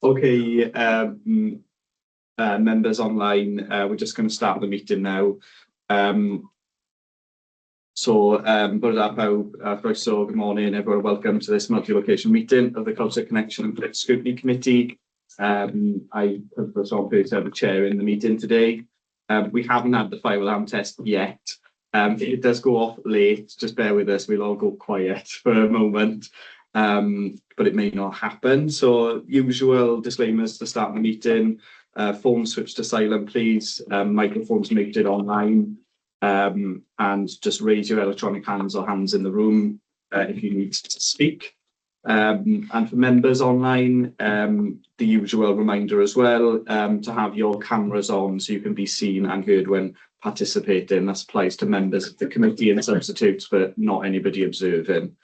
Okay, members online, we're just going to start the meeting now. Bore da pawb, croeso, good morning everyone, welcome to this multi-location meeting of the Culture Connection and Political Scrutiny Committee. I have the chair in the meeting today. We haven't had the fire alarm test yet. It does go off late, just bear with us, we'll all go quiet for a moment. But it may not happen. So usual disclaimers to start the meeting. Phones switch to silent, please. Microphones muted online. And just raise your electronic hands or hands in the room if you need to speak. And for members online, the usual reminder as well, to have your cameras on so you can be seen and heard when participating. That applies to members of the committee and substitutes, but not anybody observing.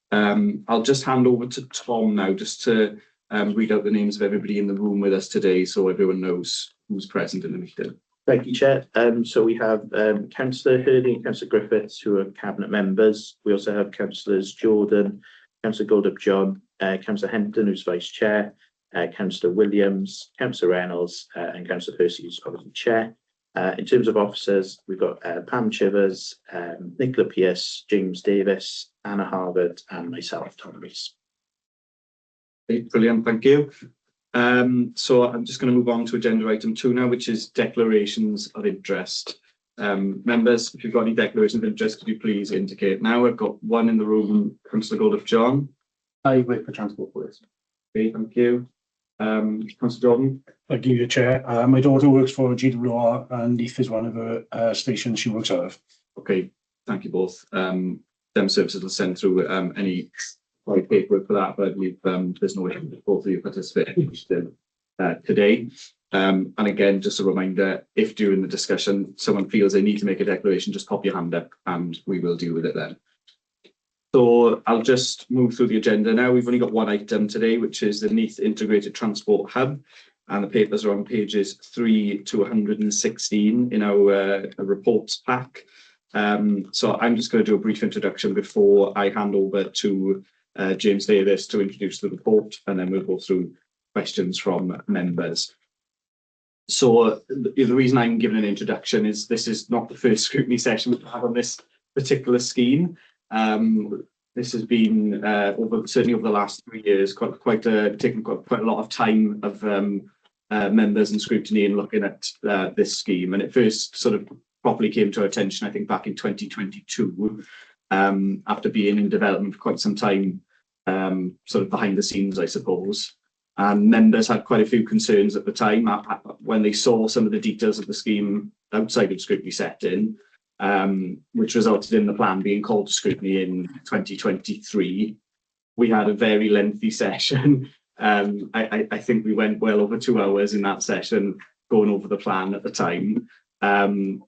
I'll just hand over to Tom now, just to read out the names of everybody in the room with us today, so everyone knows who's present in the meeting. Thank you, Chair. So we have Councillor Hurley and Councillor Griffiths, who are Cabinet members. We also have Councillors Jordan, Councillor Goldup-John, Councillor Henton, who's Vice Chair, Councillor Williams, Councillor Reynolds, and Councillor Percy, who's obviously Chair. In terms of officers, we've got Pam Chivers, Nicola Pearce, James Davis, Anna Harvard, and myself, Tom Rees. Okay, brilliant, thank you. So I'm just going to move on to agenda item 2 now, which is declarations of interest. Members, if you've got any declarations of interest, could you please indicate now? I've got one in the room, Councillor Goldup-John. I work for Transport Police. Okay, thank you. Councillor Jordan. Thank you, Chair. My daughter works for GWR and Neath is one of her stations she works out of. Okay, thank you both. Dem services will send through any paperwork for that, but I believe there's no issue with both of you participating today. And again, just a reminder, if during the discussion someone feels they need to make a declaration, just pop your hand up and we will deal with it then. So I'll just move through the agenda now. We've only got one item today, which is the Neath Integrated Transport Hub, and the papers are on pages 3 to 116 in our reports pack. So I'm just going to do a brief introduction before I hand over to James Davis to introduce the report, and then we'll go through questions from members. So the reason I'm giving an introduction is this is not the first scrutiny session we've had on this particular scheme. This has been certainly over the last 3 years taken quite a lot of time of members and scrutiny in looking at this scheme, and it first sort of properly came to our attention I think back in 2022 after being in development for quite some time, sort of behind the scenes I suppose. And members had quite a few concerns at the time when they saw some of the details of the scheme outside of scrutiny setting, which resulted in the plan being called to scrutiny in 2023. We had a very lengthy session. I think we went well over 2 hours in that session going over the plan at the time. And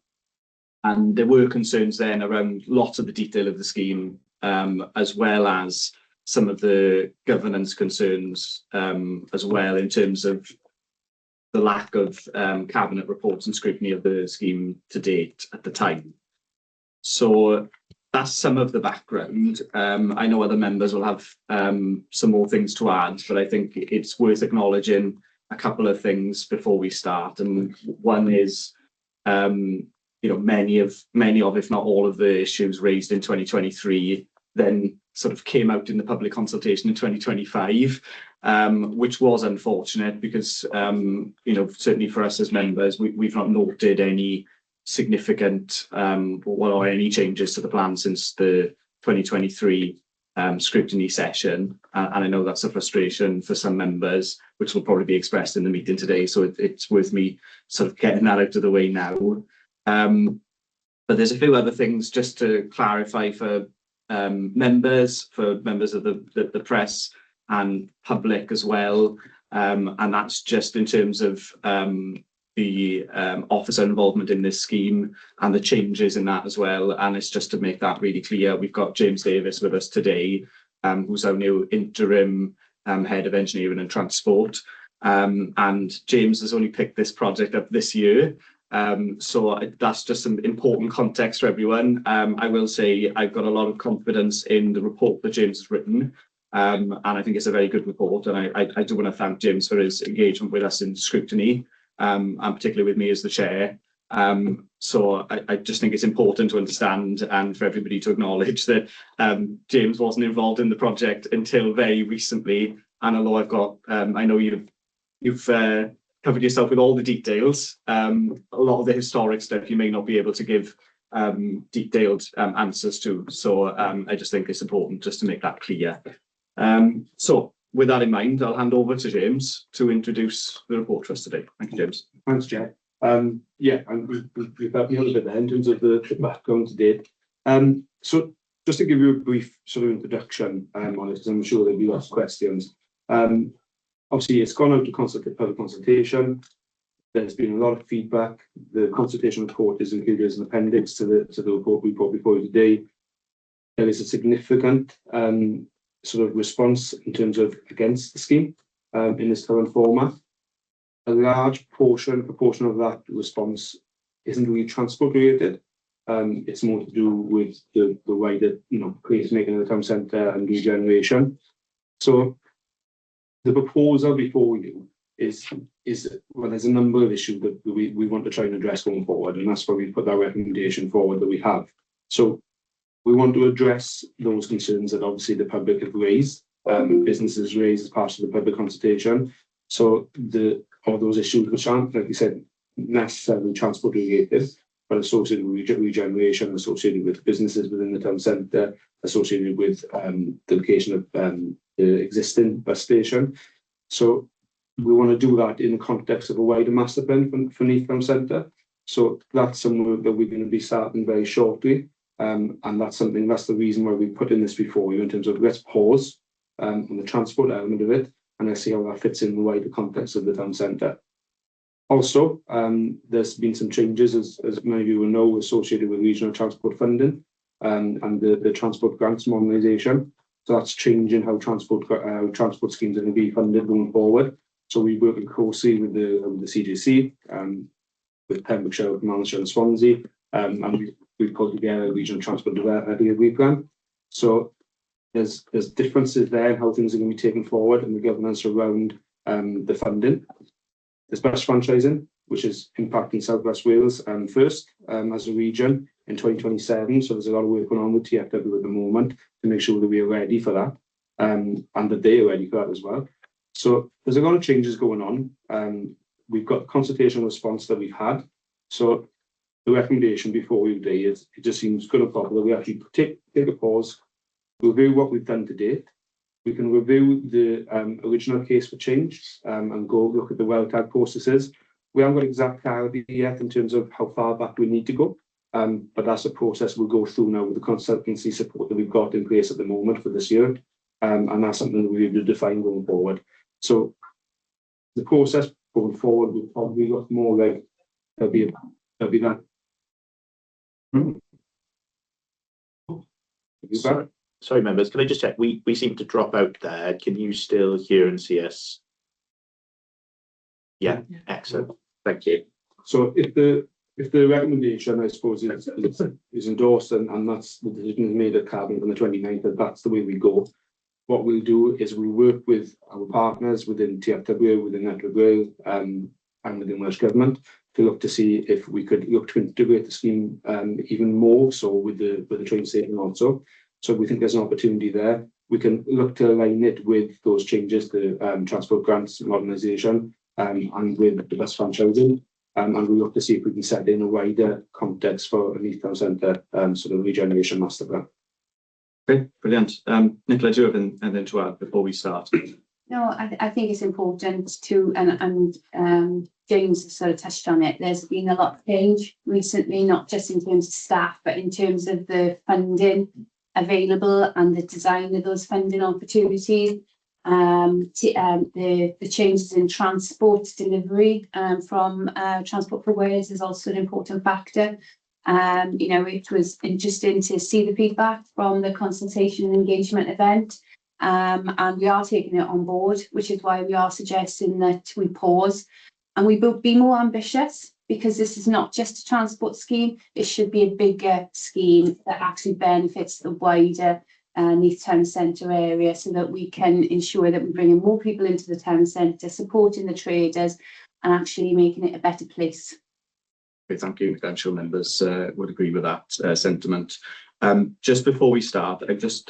there were concerns then around lots of the detail of the scheme, as well as some of the governance concerns as well, in terms of the lack of cabinet reports and scrutiny of the scheme to date at the time. So that's some of the background. I know other members will have some more things to add, but I think it's worth acknowledging a couple of things before we start. And one is, many of, if not all of the issues raised in 2023 then sort of came out in the public consultation in 2025, which was unfortunate because, certainly for us as members, we've not noted any significant or any changes to the plan since the 2023 scrutiny session. And I know that's a frustration for some members, which will probably be expressed in the meeting today. So it's worth me sort of getting that out of the way now. But there's a few other things just to clarify for members of the press and public as well, and that's just in terms of the officer involvement in this scheme and the changes in that as well. And it's just to make that really clear, we've got James Davis with us today, who's our new interim head of engineering and transport, and James has only picked this project up this year. So that's just some important context for everyone. I will say I've got a lot of confidence in the report that James has written. And I think it's a very good report. And I do want to thank James for his engagement with us in scrutiny, and particularly with me as the chair. So I just think it's important to understand and for everybody to acknowledge that James wasn't involved in the project until very recently. And although I know you've covered yourself with all the details, a lot of the historic stuff you may not be able to give detailed answers to. So I just think it's important just to make that clear. So with that in mind, I'll hand over to James to introduce the report for us today. Thank you, James. Thanks, Chair. Yeah, and we've helped me a little bit there in terms of the background today. So just to give you a brief sort of introduction on it, because I'm sure there'll be lots of questions. Obviously, it's gone out to public consultation. There's been a lot of feedback. The consultation report is included as an appendix to the report we brought before you today. There is a significant sort of response in terms of against the scheme in this current format. A large proportion of that response isn't really transport related. It's more to do with the wider, place making of the town centre and regeneration. So the proposal before you is well, there's a number of issues that we want to try and address going forward, and that's why we put that recommendation forward that we have. So we want to address those concerns that obviously the public have raised, businesses raised as part of the public consultation. So all those issues which aren't, like you said, necessarily transport related, but associated with regeneration, associated with businesses within the town centre, associated with the location of the existing bus station. So we want to do that in the context of a wider master plan for Neath Town Centre. So that's something that we're going to be starting very shortly. And that's the reason why we put in this before you in terms of let's pause on the transport element of it, and let's see how that fits in the wider context of the town centre. Also, there's been some changes, as many of you will know, associated with regional transport funding and the transport grants modernisation. So that's changing how transport schemes are going to be funded going forward. So we're working closely with the CJC, with Pembrokeshire, Monmouthshire and Swansea, and we've put together a regional transport delivery plan. So there's differences there in how things are going to be taken forward and the governance around the funding. There's bus franchising, which is impacting South West Wales first as a region in 2027. So there's a lot of work going on with TFW at the moment to make sure that we are ready for that and that they are ready for that as well. So there's a lot of changes going on. We've got consultation response that we've had. So the recommendation before you today is it just seems good and proper that we actually take a pause, review what we've done to date. We can review the original case for change and go look at the well-tagged processes. We haven't got exact clarity yet in terms of how far back we need to go, but that's a process we'll go through now with the consultancy support that we've got in place at the moment for this year, and that's something that we'll define going forward. So the process going forward will probably look more like there'll be that. Sorry, members, can I just check? We seem to drop out there. Can you still hear and see us? Yeah, excellent. Thank you. So if the recommendation, I suppose, is endorsed and that's the decision made at Cabinet on the 29th, that that's the way we go. What we'll do is we'll work with our partners within TFW, within Network Rail, and within Welsh Government to look to see if we could look to integrate the scheme even more so with the train station also. So we think there's an opportunity there. We can look to align it with those changes to transport grants, modernisation, and with the bus franchising. And we look to see if we can set in a wider context for a Neath Town Centre sort of regeneration master plan. Okay, brilliant. Nicola, do you have anything to add before we start? No, I think it's important to, and James sort of touched on it, there's been a lot of change recently, not just in terms of staff, but in terms of the funding available and the design of those funding opportunities. The changes in transport delivery from Transport for Wales is also an important factor. It was interesting to see the feedback from the consultation and engagement event, and we are taking it on board, which is why we are suggesting that we pause and we will be more ambitious, because this is not just a transport scheme. It should be a bigger scheme that actually benefits the wider Neath town centre area, so that we can ensure that we're bringing more people into the town centre, supporting the traders and actually making it a better place. Okay, thank you. I'm sure members would agree with that sentiment. Just before we start,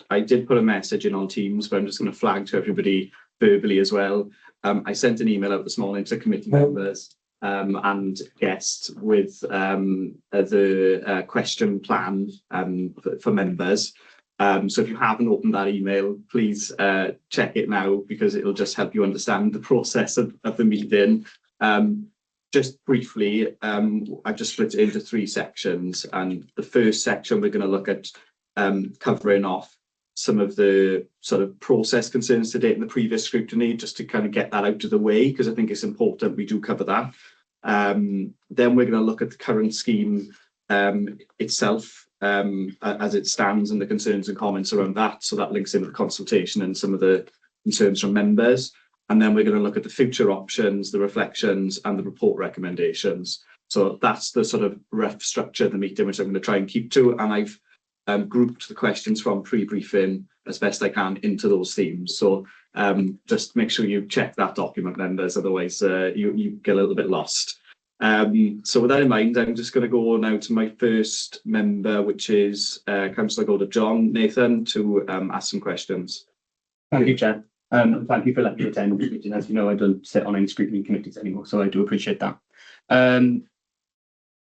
I did put a message in on Teams, but I'm just going to flag to everybody verbally as well. I sent an email out this morning to committee members and guests with the question plan for members. So if you haven't opened that email, please check it now, because it'll just help you understand the process of the meeting. Just briefly, I've just split it into 3 sections, and the first section we're going to look at covering off some of the sort of process concerns to date in the previous scrutiny, just to kind of get that out of the way, because I think it's important we do cover that. Then we're going to look at the current scheme itself as it stands, and the concerns and comments around that. So that links in with the consultation and some of the concerns from members. And then we're going to look at the future options, the reflections, and the report recommendations. So that's the sort of rough structure of the meeting, which I'm going to try and keep to. And I've grouped the questions from pre-briefing as best I can into those themes. So just make sure you check that document, members, otherwise you get a little bit lost. So with that in mind, I'm just going to go now to my first member, which is Councillor Goldup John, Nathan, to ask some questions. Thank you, Chair. Thank you for letting me attend this meeting. As you know, I don't sit on any scrutiny committees anymore, so I do appreciate that.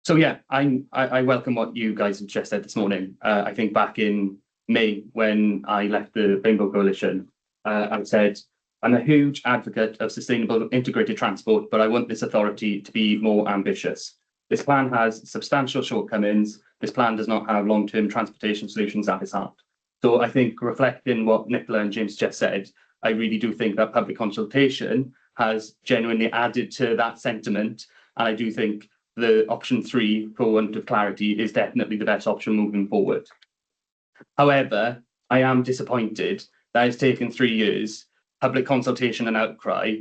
So yeah, I welcome what you guys have just said this morning. I think back in May, when I left the Rainbow Coalition, I said, I'm a huge advocate of sustainable integrated transport, but I want this authority to be more ambitious. This plan has substantial shortcomings. This plan does not have long-term transportation solutions at its heart. So I think, reflecting what Nicola and James just said, I really do think that public consultation has genuinely added to that sentiment. And I do think the option 3, for want of clarity, is definitely the best option moving forward. However, I am disappointed that it's taken 3 years, public consultation and outcry,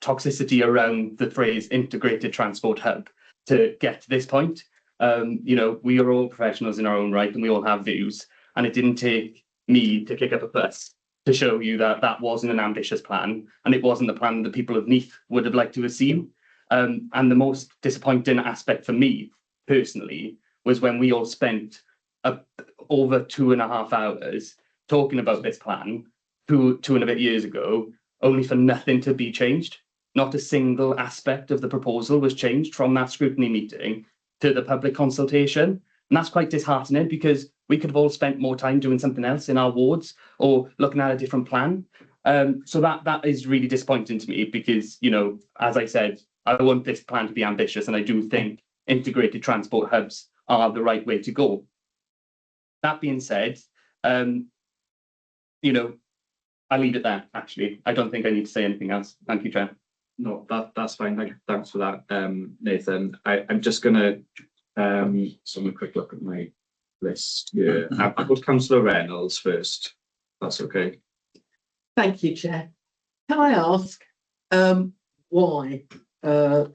toxicity around the phrase integrated transport hub to get to this point. You know, we are all professionals in our own right, and we all have views. And it didn't take me to kick up a fuss to show you that that wasn't an ambitious plan, and it wasn't the plan that people of Neath would have liked to have seen. And the most disappointing aspect for me personally was when we all spent over 2.5 hours talking about this plan 2 and a bit years ago, only for nothing to be changed. Not a single aspect of the proposal was changed from that scrutiny meeting to the public consultation. And that's quite disheartening, because we could have all spent more time doing something else in our wards or looking at a different plan. So that is really disappointing to me, because, you know, as I said, I want this plan to be ambitious, and I do think integrated transport hubs are the right way to go. That being said, you know, I'll leave it there, actually. I don't think I need to say anything else. Thank you, Chair. No, that's fine. Thanks for that, Nathan. I'm just going to have a quick look at my list here. I'll put Councillor Reynolds first. That's okay. Thank you, Chair. Can I ask why the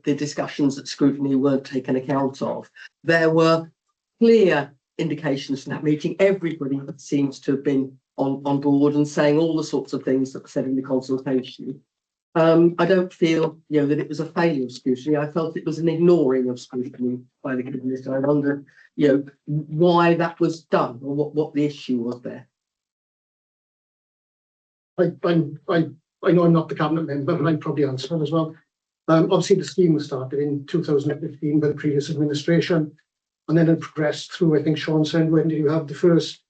discussions at scrutiny weren't taken account of? There were clear indications from that meeting. Everybody seems to have been on board and saying all the sorts of things that were said in the consultation. I don't feel, you know, that it was a failure of scrutiny. I felt it was an ignoring of scrutiny by the committee. I wonder, you know, why that was done, or what the issue was there. I know I'm not the cabinet member, but I'd probably answer as well. Obviously, the scheme was started in 2015 by the previous administration, and then it progressed through. I think Sean said, when did you have the first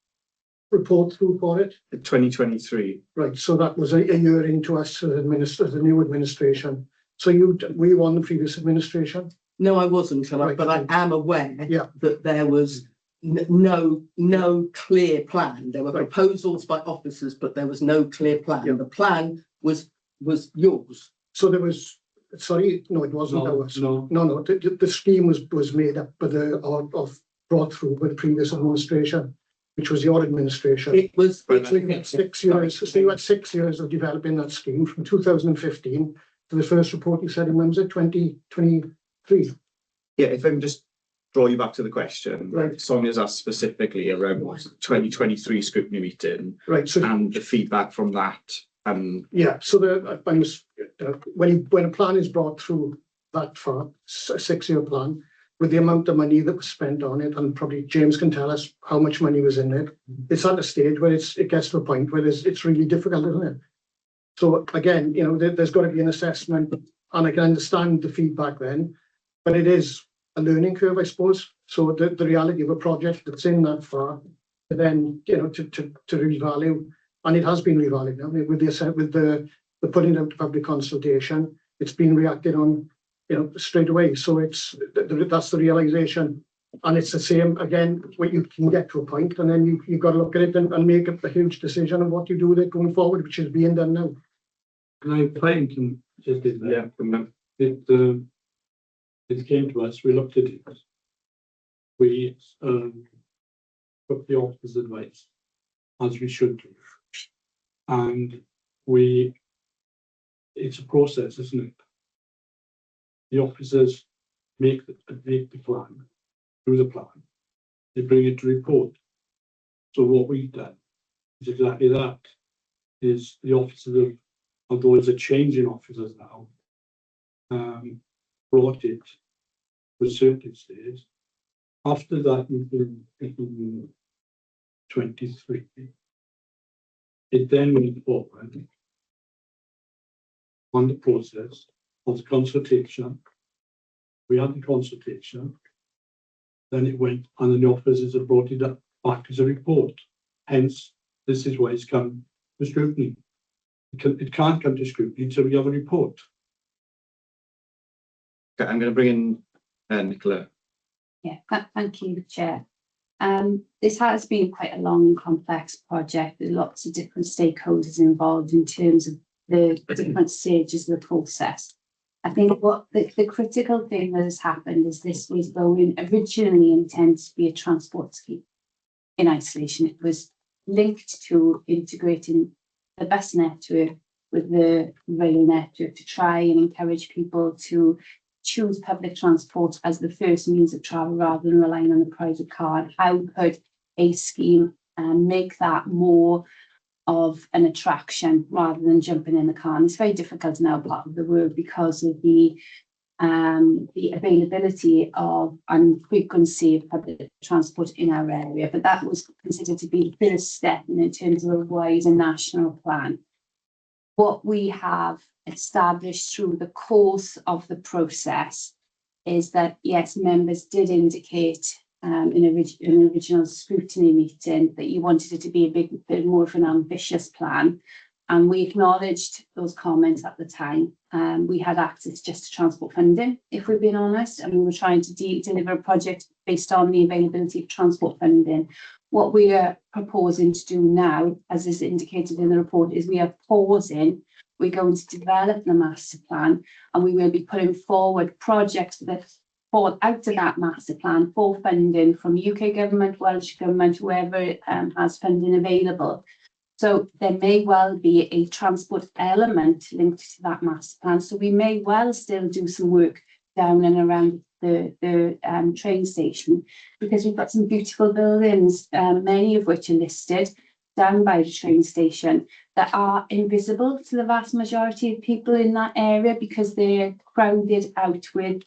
report through for it? 2023. Right, so that was a year into us as the new administration. So were you on the previous administration? No, I wasn't, Right. but I am aware Yeah. that there was no clear plan. There were Right. proposals by officers, but there was no clear plan. Yeah. The plan was yours. So there was, sorry, no, it wasn't ours. No. The scheme was made up by brought through by the previous administration, which was your administration. It was. So you had 6 years. So you had 6 years of developing that scheme from 2015 to the first report you said in, when was it, 2023? Yeah, if I'm just draw you back to the question. Right. Sonia's asked specifically around 2023 scrutiny meeting Right, so and the feedback from that. yeah, so when a plan is brought through that far, a 6-year plan, with the amount of money that was spent on it, and probably James can tell us how much money was in it, it's at a stage where it gets to a point where it's really difficult, isn't it? So again, you know, there's got to be an assessment, and I can understand the feedback then, but it is a learning curve, I suppose. So the reality of a project that's in that far, to then, you know, to revalue, and it has been revalued now with the putting out to public consultation. It's been reacted on, you know, straight away. So that's the realization, and it's the same again. Where you can get to a point, and then you've got to look at it and make a huge decision on what you do with it going forward, which is being done now. And I think just did that. Yeah, it came to us. We looked at it. We took the officer's advice, as we should do, and it's a process, isn't it? The officers make the plan, do the plan, they bring it to report. So what we've done is exactly that. Is the officers have, although there's a change in officers now, brought it to a certain stage. After that, in 23, it then went forward on the process of the consultation. We had the consultation, then it went, and then the officers have brought it up back as a report. Hence, this is why it's come to scrutiny. It can't come to scrutiny until we have a report. Okay, I'm going to bring in Nicola. Yeah, thank you, Chair. This has been quite a long and complex project. There's lots of different stakeholders involved in terms of the different stages of the process. I think what the critical thing that has happened is this was going originally intended to be a transport scheme in isolation. It was linked to integrating the bus network with the rail network to try and encourage people to choose public transport as the first means of travel rather than relying on the private car. How could a scheme make that more of an attraction rather than jumping in the car? And it's very difficult in our part of the world because of the availability of and frequency of public transport in our area. But that was considered to be the first step in terms of a wider national plan. What we have established through the course of the process is that, yes, members did indicate in an original scrutiny meeting that you wanted it to be a bit more of an ambitious plan. And we acknowledged those comments at the time. We had access just to transport funding, if we're being honest, and we were trying to deliver a project based on the availability of transport funding. What we are proposing to do now, as is indicated in the report, is we are pausing. We're going to develop the master plan, and we will be putting forward projects that fall out of that master plan for funding from UK government, Welsh government, whoever has funding available. So there may well be a transport element linked to that master plan. So we may well still do some work down and around the train station, because we've got some beautiful buildings, many of which are listed down by the train station, that are invisible to the vast majority of people in that area because they're crowded out with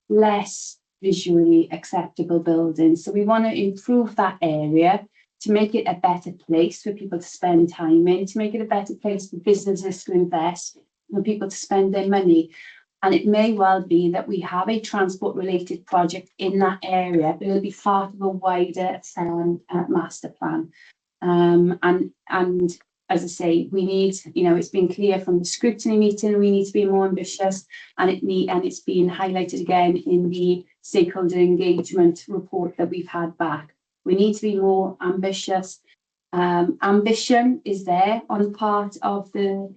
less visually acceptable buildings. So we want to improve that area to make it a better place for people to spend time in, to make it a better place for businesses to invest, for people to spend their money. And it may well be that we have a transport related project in that area, but it'll be part of a wider master plan. And as I say, we need, you know, it's been clear from the scrutiny meeting, we need to be more ambitious, and it's been highlighted again in the stakeholder engagement report that we've had back. We need to be more ambitious. Ambition is there on the part of the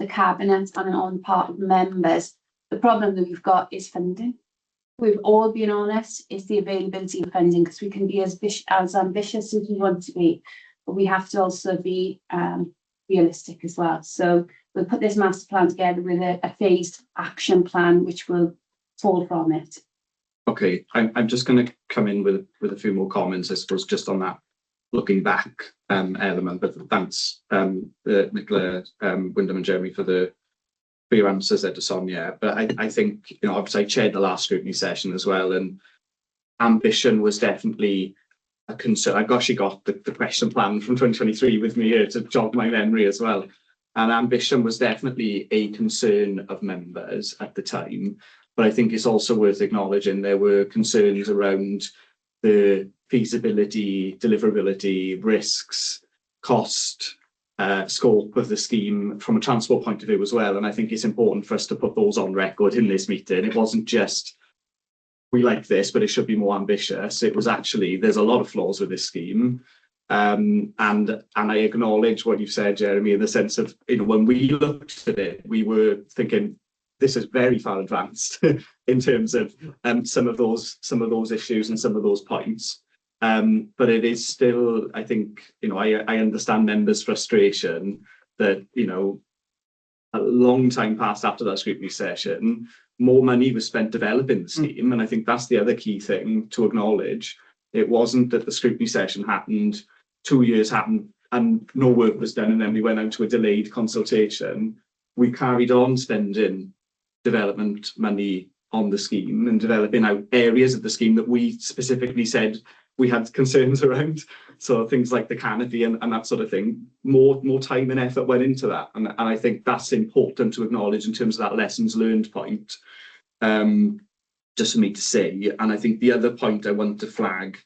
cabinet and on the part of members. The problem that we've got is funding. We've all been honest, it's the availability of funding, because we can be as ambitious as we want to be, but we have to also be realistic as well. So we'll put this master plan together with a phased action plan, which will fall from it. Okay, I'm just going to come in with a few more comments, I suppose, just on that looking back element. But thanks, Nicola, Wyndham, and Jeremy for your answers there to Sonia. But I think, you know, obviously I chaired the last scrutiny session as well, and ambition was definitely a concern. I've actually got the question plan from 2023 with me here to jog my memory as well. And ambition was definitely a concern of members at the time. But I think it's also worth acknowledging there were concerns around the feasibility, deliverability, risks, cost, scope of the scheme from a transport point of view as well. And I think it's important for us to put those on record in this meeting. It wasn't just, we like this, but it should be more ambitious. It was actually, there's a lot of flaws with this scheme. And I acknowledge what you've said, Jeremy, in the sense of, you know, when we looked at it, we were thinking this is very far advanced in terms of some of those issues and some of those points. But it is still, I think, you know, I understand members' frustration that, you know, a long time passed after that scrutiny session, more money was spent developing the scheme. And I think that's the other key thing to acknowledge. It wasn't that the scrutiny session happened, 2 years happened and no work was done, and then we went out to a delayed consultation. We carried on spending development money on the scheme and developing out areas of the scheme that we specifically said we had concerns around. So things like the canopy and that sort of thing, more time and effort went into that. And I think that's important to acknowledge in terms of that lessons learned point, just for me to say. And I think the other point I want to flag,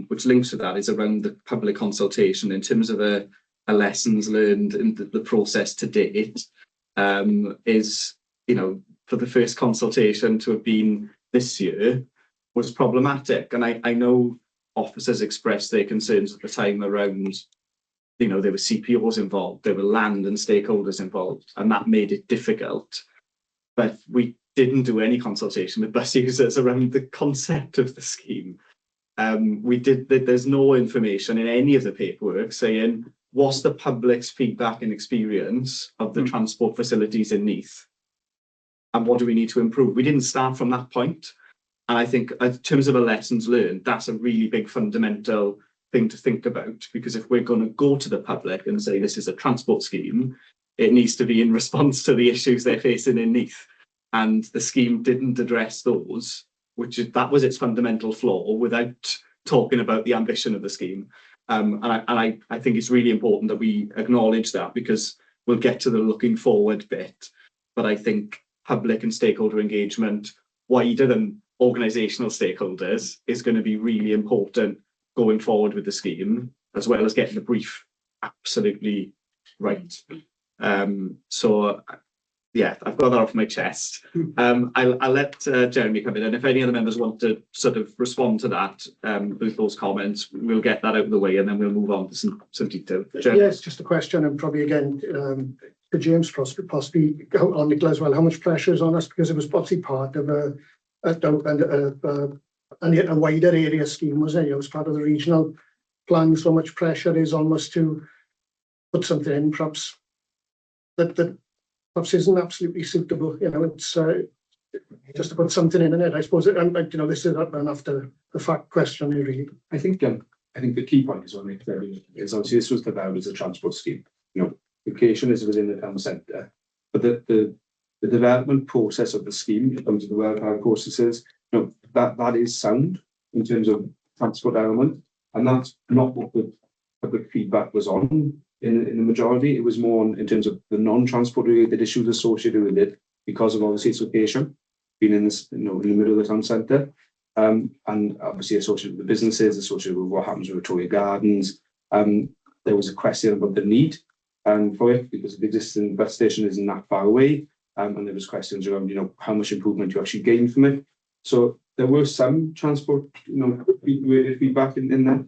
which links to that, is around the public consultation in terms of a lessons learned in the process to date, is, you know, for the first consultation to have been this year was problematic. And I know officers expressed their concerns at the time around, you know, there were CPOs involved, there were land and stakeholders involved, and that made it difficult. But we didn't do any consultation with bus users around the concept of the scheme. There's no information in any of the paperwork saying what's the public's feedback and experience of the transport facilities in Neath, and what do we need to improve. We didn't start from that point. And I think in terms of a lessons learned, that's a really big fundamental thing to think about, because if we're going to go to the public and say this is a transport scheme, it needs to be in response to the issues they're facing in Neath. And the scheme didn't address those, that was its fundamental flaw, without talking about the ambition of the scheme. And I think it's really important that we acknowledge that, because we'll get to the looking forward bit. But I think public and stakeholder engagement, wider than organisational stakeholders, is going to be really important going forward with the scheme, as well as getting the brief absolutely right. So yeah, I've got that off my chest. I'll let Jeremy come in, and if any other members want to sort of respond to that, with those comments, we'll get that out of the way, and then we'll move on to some detail. Jeremy? Yes, just a question, and probably again to James, possibly on Nicola as well. How much pressure is on us, because it was obviously part of a wider area scheme, wasn't it? It was part of the regional plan. So much pressure is almost to put something in, perhaps that perhaps isn't absolutely suitable. You know, it's just to put something in it. I suppose, you know, this is an after the fact question, really. I think the key point is is obviously this was developed as a transport scheme. You know, location is within the town centre, but the development process of the scheme in terms of the welfare processes, you know, that is sound in terms of transport element, and that's not what the public feedback was on in the majority. It was more in terms of the non-transport related issues associated with it, because of obviously its location, being in this, you know, in the middle of the town centre, and obviously associated with the businesses, associated with what happens with Victoria Gardens. There was a question about the need for it, because the existing bus station isn't that far away. And there was questions around, you know, how much improvement you actually gain from it. So there were some transport, you know, related feedback in that,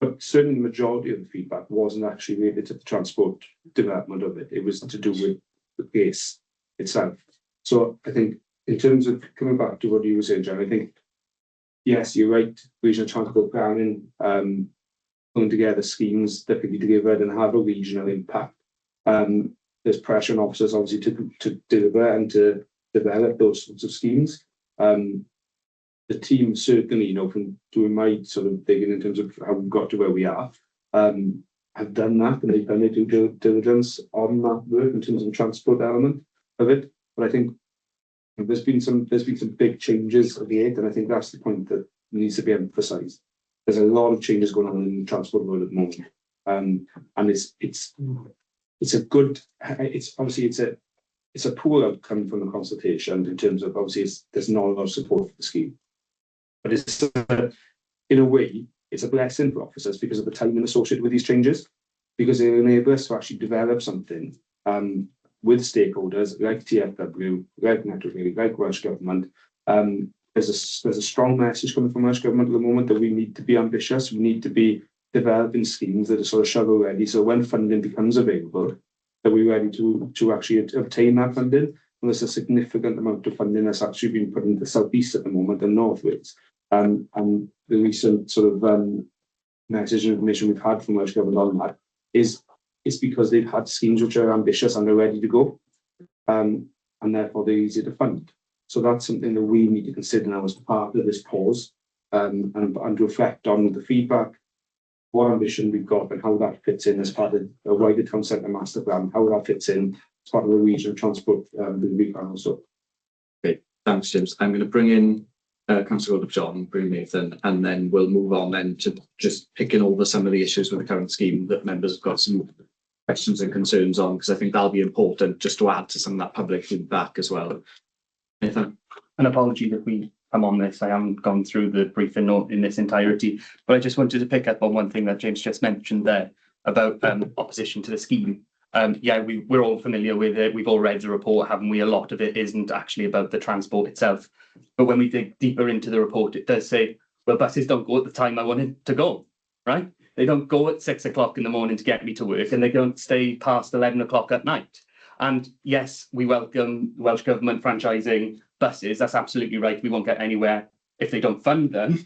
but certainly the majority of the feedback wasn't actually related to the transport development of it. It was to do with the pace itself. So I think in terms of coming back to what you were saying, John, I think, yes, you're right, regional transport planning, putting together schemes that can be delivered and have a regional impact. There's pressure on officers obviously to deliver and to develop those sorts of schemes. the team certainly, from doing my sort of digging in terms of how we got to where we are, have done that, and they've done their due diligence on that work in terms of the transport element of it. But I think there's been some big changes of late, and I think that's the point that needs to be emphasised. There's a lot of changes going on in the transport world at the moment, and it's a good, it's a poor outcome from the consultation in terms of obviously there's not a lot of support for the scheme, but it's in a way it's a blessing for officers because of the timing associated with these changes, because it enables us to actually develop something with stakeholders like TFW, like Neath, like Welsh Government. There's a strong message coming from Welsh Government at the moment that we need to be ambitious. We need to be developing schemes that are sort of shovel ready. So when funding becomes available, that we're ready to actually obtain that funding. And there's a significant amount of funding that's actually been put into the southeast at the moment and North Wales. And the recent sort of message and information we've had from Welsh Government on that is because they've had schemes which are ambitious and are ready to go, and therefore they're easy to fund. So that's something that we need to consider now as part of this pause, and reflect on the feedback, what ambition we've got, and how that fits in as part of a wider town centre master plan, how that fits in as part of the regional transport delivery plan also. Okay, thanks, James. I'm going to bring in Councillor John, bring Nathan, and then we'll move on then to just picking over some of the issues with the current scheme that members have got some questions and concerns on, because I think that'll be important just to add to some of that public feedback as well. Nathan? An apology that we come on this. I haven't gone through the briefing note in its entirety, but I just wanted to pick up on one thing that James just mentioned there about opposition to the scheme. Yeah, we're all familiar with it. We've all read the report, haven't we? A lot of it isn't actually about the transport itself. But when we dig deeper into the report, it does say, well, buses don't go at the time I wanted to go, right? They don't go at 6 o'clock in the morning to get me to work, and they don't stay past 11 o'clock at night. And yes, we welcome Welsh Government franchising buses. That's absolutely right. We won't get anywhere if they don't fund them.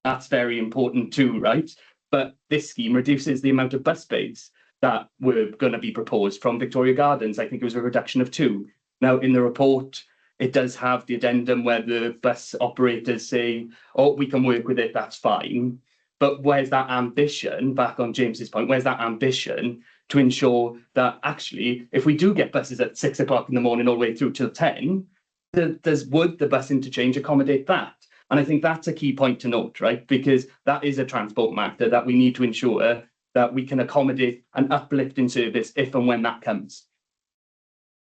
That's very important too, right? But this scheme reduces the amount of bus bays that were going to be proposed from Victoria Gardens. I think it was a reduction of 2. Now, in the report, it does have the addendum where the bus operators say, oh, we can work with it, that's fine. But where's that ambition, back on James's point, where's that ambition to ensure that actually, if we do get buses at 6 o'clock in the morning all the way through till 10, would the bus interchange accommodate that? And I think that's a key point to note, right? Because that is a transport matter that we need to ensure that we can accommodate an uplift in service if and when that comes.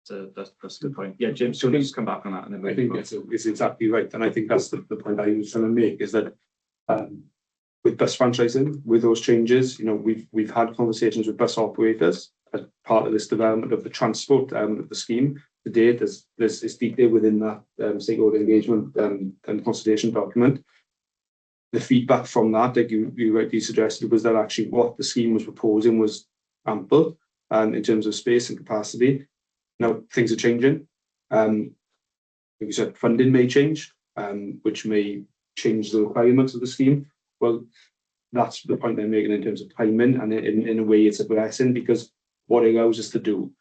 So that's a good point. Yeah, James, so please come back on that. And then I think it's exactly right. And I think that's the point I was trying to make, is that with bus franchising, with those changes, we've had conversations with bus operators as part of this development of the transport of the scheme. To date, there's detail within that stakeholder engagement and consultation document. The feedback from that, like you rightly suggested, was that actually what the scheme was proposing was ample in terms of space and capacity. Now things are changing. Like you said, funding may change, which may change the requirements of the scheme. Well, that's the point I'm making in terms of timing, and in a way it's a blessing, because what it allows us to do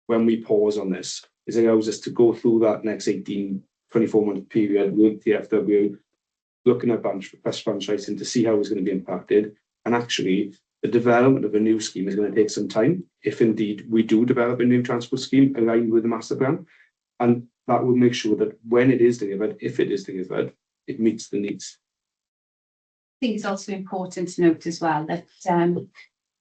when we pause on this is it allows us to go through that next 24-month period with TFW, looking at bus franchising to see how it's going to be impacted. And actually, the development of a new scheme is going to take some time, if indeed we do develop a new transport scheme aligned with the master plan. And that will make sure that when it is delivered, if it is delivered, it meets the needs. I think it's also important to note as well that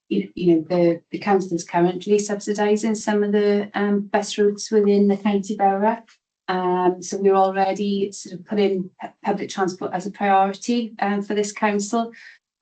the council is currently subsidising some of the bus routes within the county borough. So we're already sort of putting public transport as a priority for this council.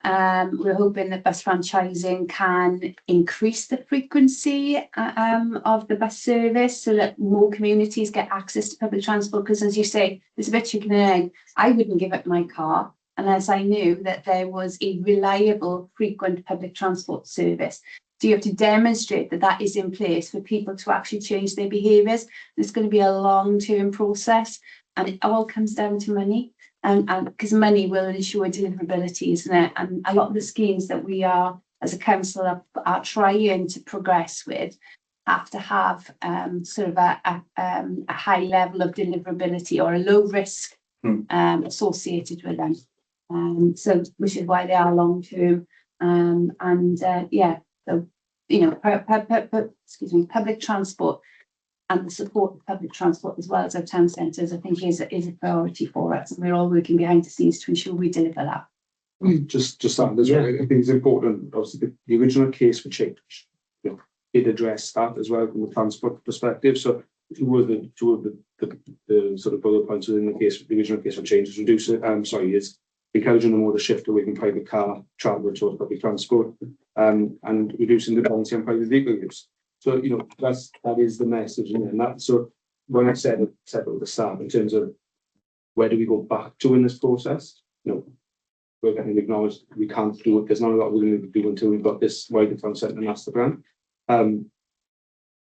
We're hoping that bus franchising can increase the frequency of the bus service so that more communities get access to public transport. Because as you say, there's a bit chicken and egg. I wouldn't give up my car unless I knew that there was a reliable, frequent public transport service. So you have to demonstrate that that is in place for people to actually change their behaviours. It's going to be a long-term process, and it all comes down to money. And because money will ensure deliverability, isn't it? And a lot of the schemes that we are, as a council, are trying to progress with have to have sort of a high level of deliverability or a low risk associated with them. So which is why they are long term. So you know, public transport and the support of public transport as well as our town centres, I think is a priority for us, and we're all working behind the scenes to ensure we deliver that. Just that as well. I think it's important. Obviously, the original case for change, you know, it addressed that as well from the transport perspective. So two of the sort of bullet points within the case, the original case for change is reduce it. Is encouraging the more shift away from private car travel towards public transport, and reducing the dependency on private vehicle use. So you know that is the message, and that. So when I said at the start in terms of where do we go back to in this process, you know, we're getting acknowledged we can't do it. There's not a lot we're going to do until we've got this wider concept and master plan.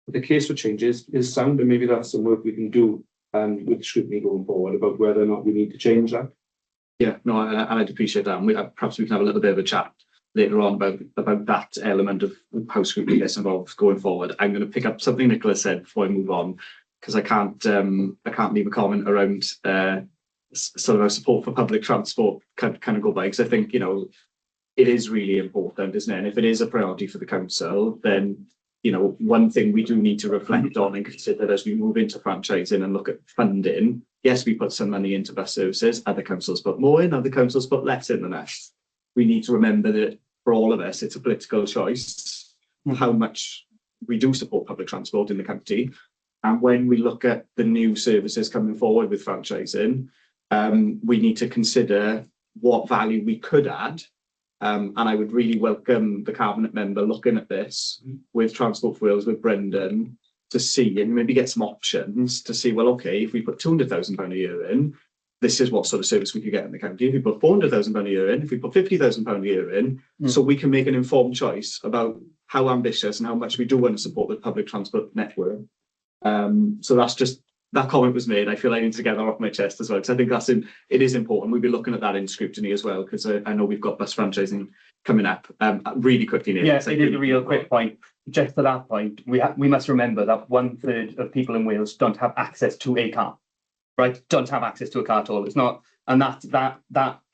The case for changes is sound, and maybe that's some work we can do with scrutiny going forward about whether or not we need to change that. Yeah, no, I'd appreciate that. And perhaps we can have a little bit of a chat later on about that element of how scrutiny gets involved going forward. I'm going to pick up something Nicola said before I move on, because I can't leave a comment around sort of our support for public transport kind of go by, because I think, you know, it is really important, isn't it? And if it is a priority for the council, then, you know, one thing we do need to reflect on and consider as we move into franchising and look at funding. Yes, we put some money into bus services, other councils put more in, other councils put less in than us. We need to remember that for all of us, it's a political choice how much we do support public transport in the county. And when we look at the new services coming forward with franchising, we need to consider what value we could add. And I would really welcome the cabinet member looking at this with Transport for Wales, with Brendan, to see and maybe get some options to see, well, okay, if we put £200,000 a year in, this is what sort of service we could get in the county. If we put £400,000 a year in, if we put £50,000 a year in, so we can make an informed choice about how ambitious and how much we do want to support the public transport network. So that's just, that comment was made. I feel I need to get that off my chest as well, because I think it is important. We'll be looking at that in scrutiny as well, because I know we've got bus franchising coming up. Really quickly, Neath. Yes, it is a real quick point. Just to that point, we must remember that 1/3 of people in Wales don't have access to a car, right? Don't have access to a car at all. It's not, and that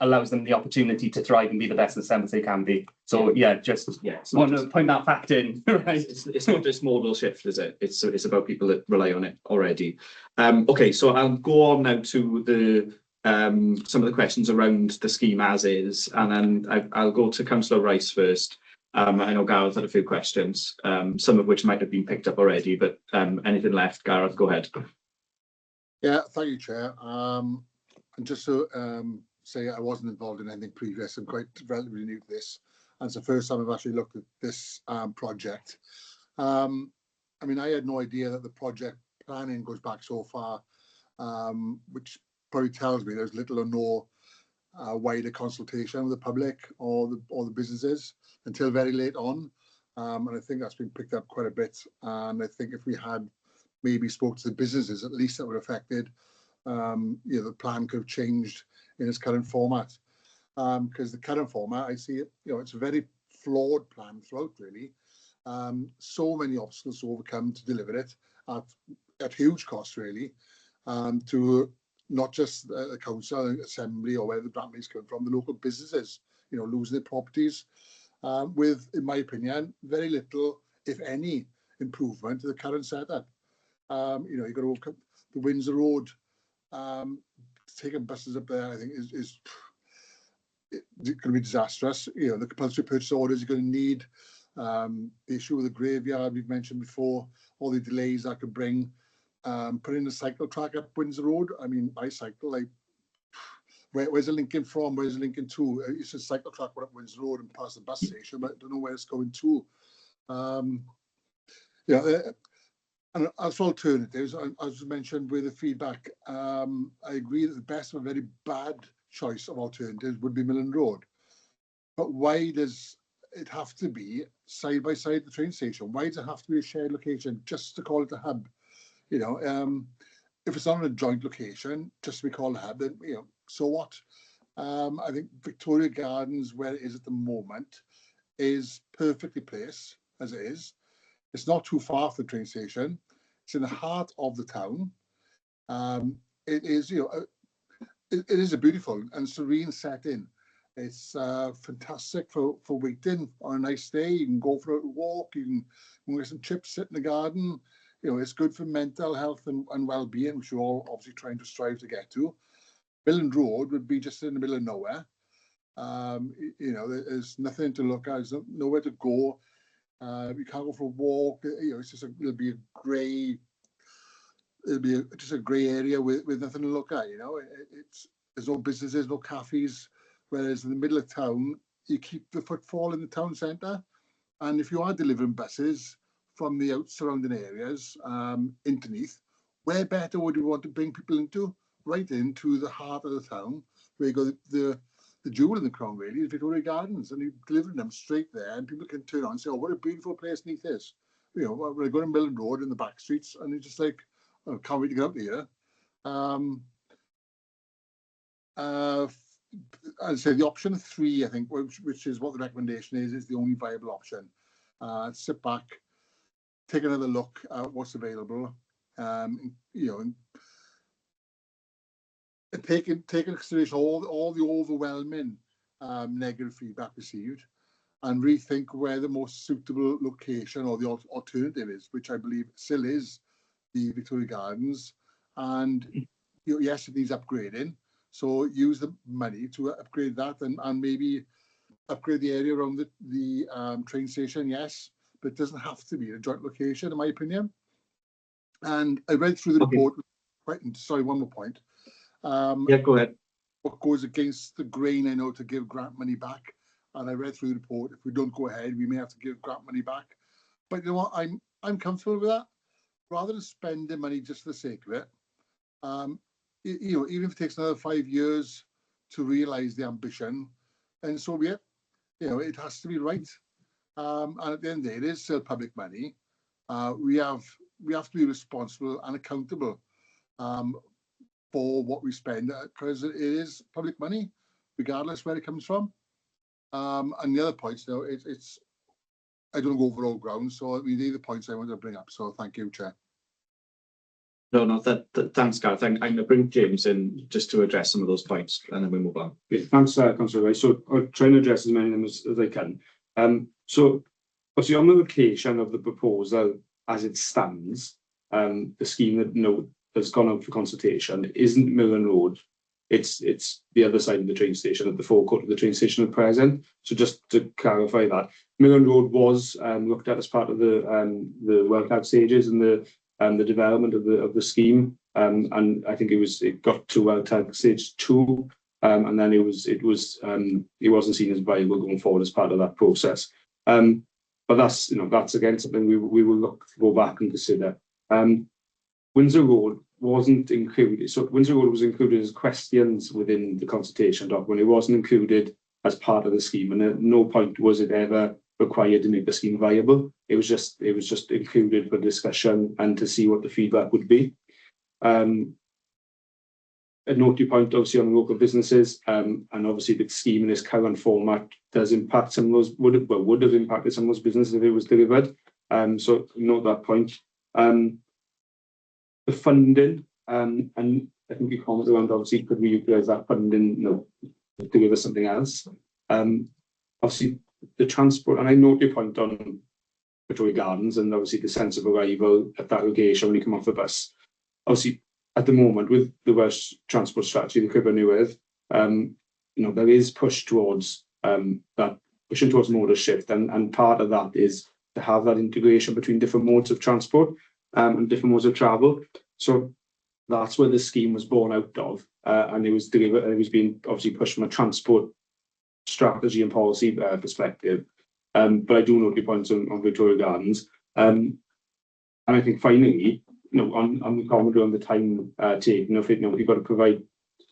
allows them the opportunity to thrive and be the best as they can be. So just want to point that fact in. Right? It's not just modal shift, is it? It's about people that rely on it already. Okay, so I'll go on now to the some of the questions around the scheme as is, and then I'll go to Councillor Rice first. I know Gareth had a few questions, some of which might have been picked up already, but anything left, Gareth, go ahead. Yeah, thank you, Chair. And just to say I wasn't involved in anything previous, I'm quite relatively new to this, and it's the first time I've actually looked at this project. I mean, I had no idea that the project planning goes back so far, which probably tells me there's little or no wider consultation with the public or the businesses until very late on, and I think that's been picked up quite a bit. And I think if we had maybe spoke to the businesses at least that were affected, the plan could have changed in its current format, because the current format, I see it, it's a very flawed plan throughout, really. So many obstacles to overcome to deliver it at huge cost, really, to not just the council, assembly, or where the grant money's come from, the local businesses, losing their properties, with, in my opinion, very little, if any, improvement to the current setup. You've got to overcome the Windsor Road. Taking buses up there, I think, is going to be disastrous. The compulsory purchase orders you're going to need. The issue with the graveyard we've mentioned before, all the delays that could bring. Putting a cycle track up Windsor Road. I mean, I cycle. Where's the Lincoln from? Where's the Lincoln to? It's a cycle track up Windsor Road and past the bus station, but I don't know where it's going to. And as for alternatives, as mentioned with the feedback, I agree that the best of a very bad choice of alternatives would be Millen Road. But why does it have to be side by side the train station? Why does it have to be a shared location just to call it a hub? If it's not a joint location, just to be called a hub, then so what? I think Victoria Gardens, where it is at the moment, is perfectly placed as it is. It's not too far from the train station. It's in the heart of the town. It is, it is a beautiful and serene setting. It's fantastic for waiting on a nice day. You can go for a walk, you can get some chips, sit in the garden. You know, it's good for mental health and well-being, which we're all obviously trying to strive to get to. Millen Road would be just in the middle of nowhere. You know, there's nothing to look at, there's nowhere to go. You can't go for a walk. You know, it's just it'll be just a grey area with nothing to look at. You know, there's no businesses, no cafes. Whereas in the middle of town, you keep the footfall in the town centre. And if you are delivering buses from the surrounding areas into Neath, where better would you want to bring people into? Right into the heart of the town, where you go the jewel in the crown, really, is Victoria Gardens, and you're delivering them straight there, and people can turn on and say, "Oh, what a beautiful place Neath is." You know, we're going to Millen Road in the back streets, and it's just like, "Oh, can't wait to get out here." I'd say the option 3, I think, which is what the recommendation is the only viable option. Sit back, take another look at what's available, you know, and take into consideration all the overwhelming negative feedback received, and rethink where the most suitable location or the alternative is, which I believe still is the Victoria Gardens. And you know, yes, it needs upgrading, so use the money to upgrade that, and maybe upgrade the area around the train station, yes, but it doesn't have to be a joint location, in my opinion. And I read through the report. Right, sorry, one more point. Yeah, go ahead. What goes against the grain, I know, to give grant money back. And I read through the report. If we don't go ahead, we may have to give grant money back. But you know what? I'm comfortable with that. Rather than spending money just for the sake of it, you know, even if it takes another 5 years to realise the ambition, and so be it. You know, it has to be right. And at the end of the day, it is still public money. We have to be responsible and accountable for what we spend, because it is public money, regardless where it comes from. And the other points, though, it's I don't go over all ground, so I mean, these are the points I wanted to bring up. So thank you, Chair. No, thanks, Gareth. I'm going to bring James in just to address some of those points, and then we move on. Yeah, thanks, Councillor Rice. So I'll try and address as many of them as I can. So obviously on the location of the proposal as it stands, the scheme that has gone out for consultation isn't Millen Road. It's the other side of the train station, at the forecourt of the train station at present. So just to clarify that, Millen Road was looked at as part of the work out stages and the development of the scheme, and I think it got to work out stage 2, and then it wasn't seen as viable going forward as part of that process. But that's again something we will look to go back and consider. Windsor Road wasn't included. So Windsor Road was included as questions within the consultation document. It wasn't included as part of the scheme, and at no point was it ever required to make the scheme viable. It was just included for discussion and to see what the feedback would be. A note you point obviously on local businesses, and obviously the scheme in its current format does impact some of those, would have impacted some of those businesses if it was delivered. So note that point. The funding, and I think you commented around, obviously, could we utilise that funding, to deliver something else? Obviously, the transport, and I note your point on Victoria Gardens, and obviously the sense of arrival at that location when you come off the bus. Obviously, at the moment, with the Welsh transport strategy, the Crib Newydd, there is push towards pushing towards modal shift, and part of that is to have that integration between different modes of transport and different modes of travel. So that's where the scheme was born out of, and it was delivered, and it was being obviously pushed from a transport strategy and policy perspective. But I do note your points on Victoria Gardens, and I think finally, on the comment on the time taken, if you've got to provide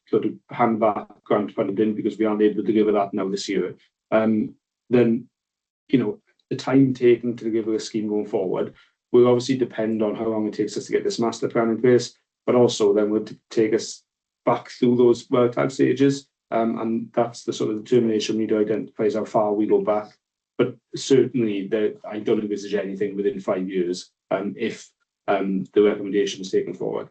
sort of hand back grant funding because we aren't able to deliver that now this year, then the time taken to deliver a scheme going forward will obviously depend on how long it takes us to get this master plan in place, but also then will take us back through those work type stages, and that's the sort of determination we need to identify is how far we go back. But certainly, I don't envisage anything within 5 years if the recommendation is taken forward.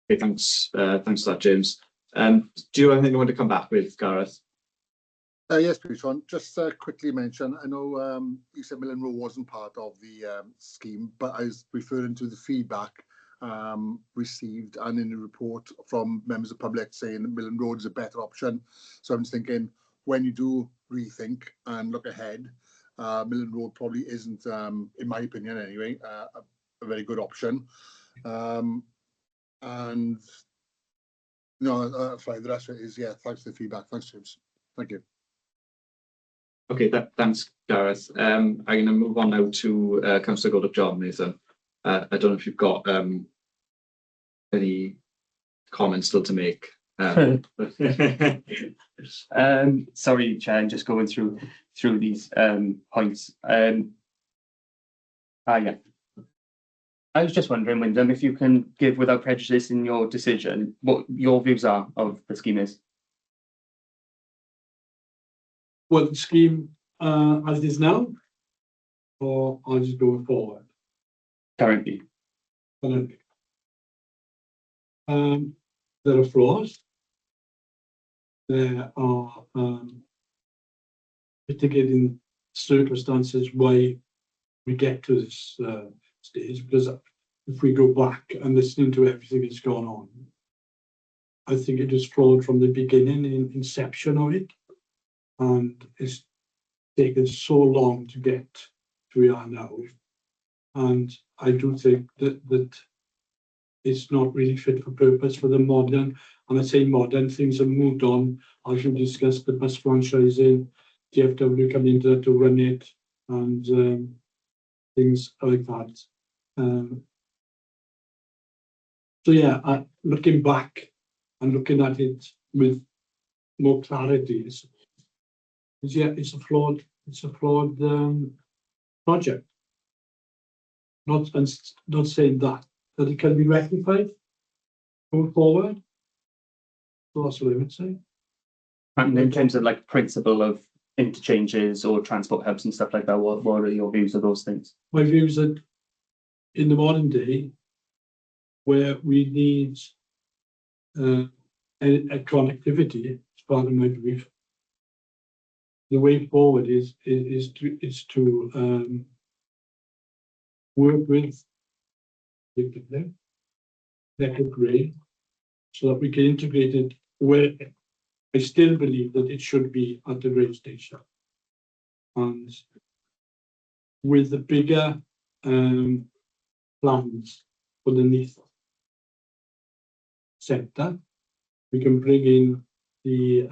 Okay, thanks for that, James. Do you have anything you want to come back with, Gareth? Yes, please, Sean. Just quickly mention, I know you said Millen Road wasn't part of the scheme, but I was referring to the feedback received and in the report from members of the public saying that Millen Road is a better option. So I'm just thinking, when you do rethink and look ahead, Millen Road probably isn't, in my opinion anyway, a very good option. And no, fine. The rest of it is, yeah, thanks for the feedback. Thanks, James. Thank you. Okay, thanks, Gareth. I'm going to move on now to Councillor Goldup-John, Nathan. I don't know if you've got any comments still to make. Sorry, Chair, I'm just going through these points. Yeah. I was just wondering, Wyndham, if you can give without prejudice in your decision what your views are of the scheme is. Well, the scheme as it is now, or as it's going forward? Currently. There are flaws. There are mitigating circumstances why we get to this stage, because if we go back and listening to everything that's gone on, I think it is flawed from the beginning, in inception of it, and it's taken so long to get to where we are now. And I do think that it's not really fit for purpose for the modern, and I say modern, things have moved on, as we discussed, the bus franchising, DFW coming into that to run it, and things like that. So yeah, looking back and looking at it with more clarity, it's a flawed project. Not saying that it can be rectified going forward. So that's what I would say. And in terms of like principle of interchanges or transport hubs and stuff like that, what are your views of those things? My views that in the modern day, where we need a connectivity as part of my belief, the way forward is to work with electric rail, so that we can integrate it where I still believe that it should be at the rail station, and with the bigger plans for the Neath sector, we can bring in the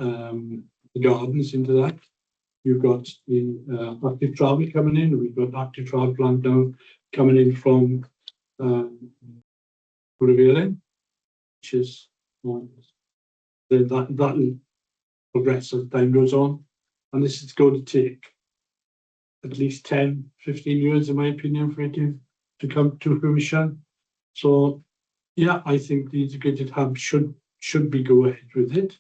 gardens into that. You've got the active travel coming in. We've got active travel plan now coming in from Purvelen, which is that will progress as time goes on, and this is going to take at least 10-15 years, in my opinion, for it to come to fruition. So yeah, I think the integrated hub should be go ahead with it,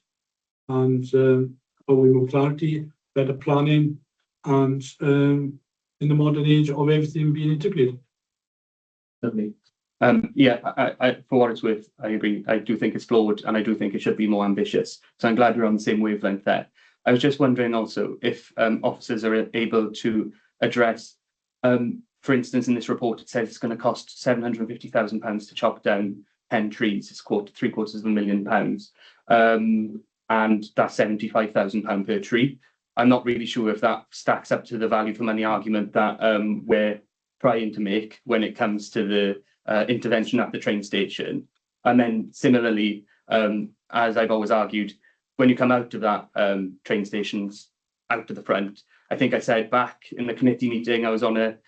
and with more clarity, better planning, and in the modern age of everything being integrated. Lovely. Yeah, I for what it's worth, I agree. I do think it's flawed, and I do think it should be more ambitious. So I'm glad we're on the same wavelength there. I was just wondering also if officers are able to address, for instance, in this report, it says it's going to cost £750,000 to chop down 10 trees. It's £750,000, and that's £75,000 per tree. I'm not really sure if that stacks up to the value for money argument that we're trying to make when it comes to the intervention at the train station. And then similarly, as I've always argued, when you come out of that train stations out to the front, I think I said back in the committee meeting, I was on a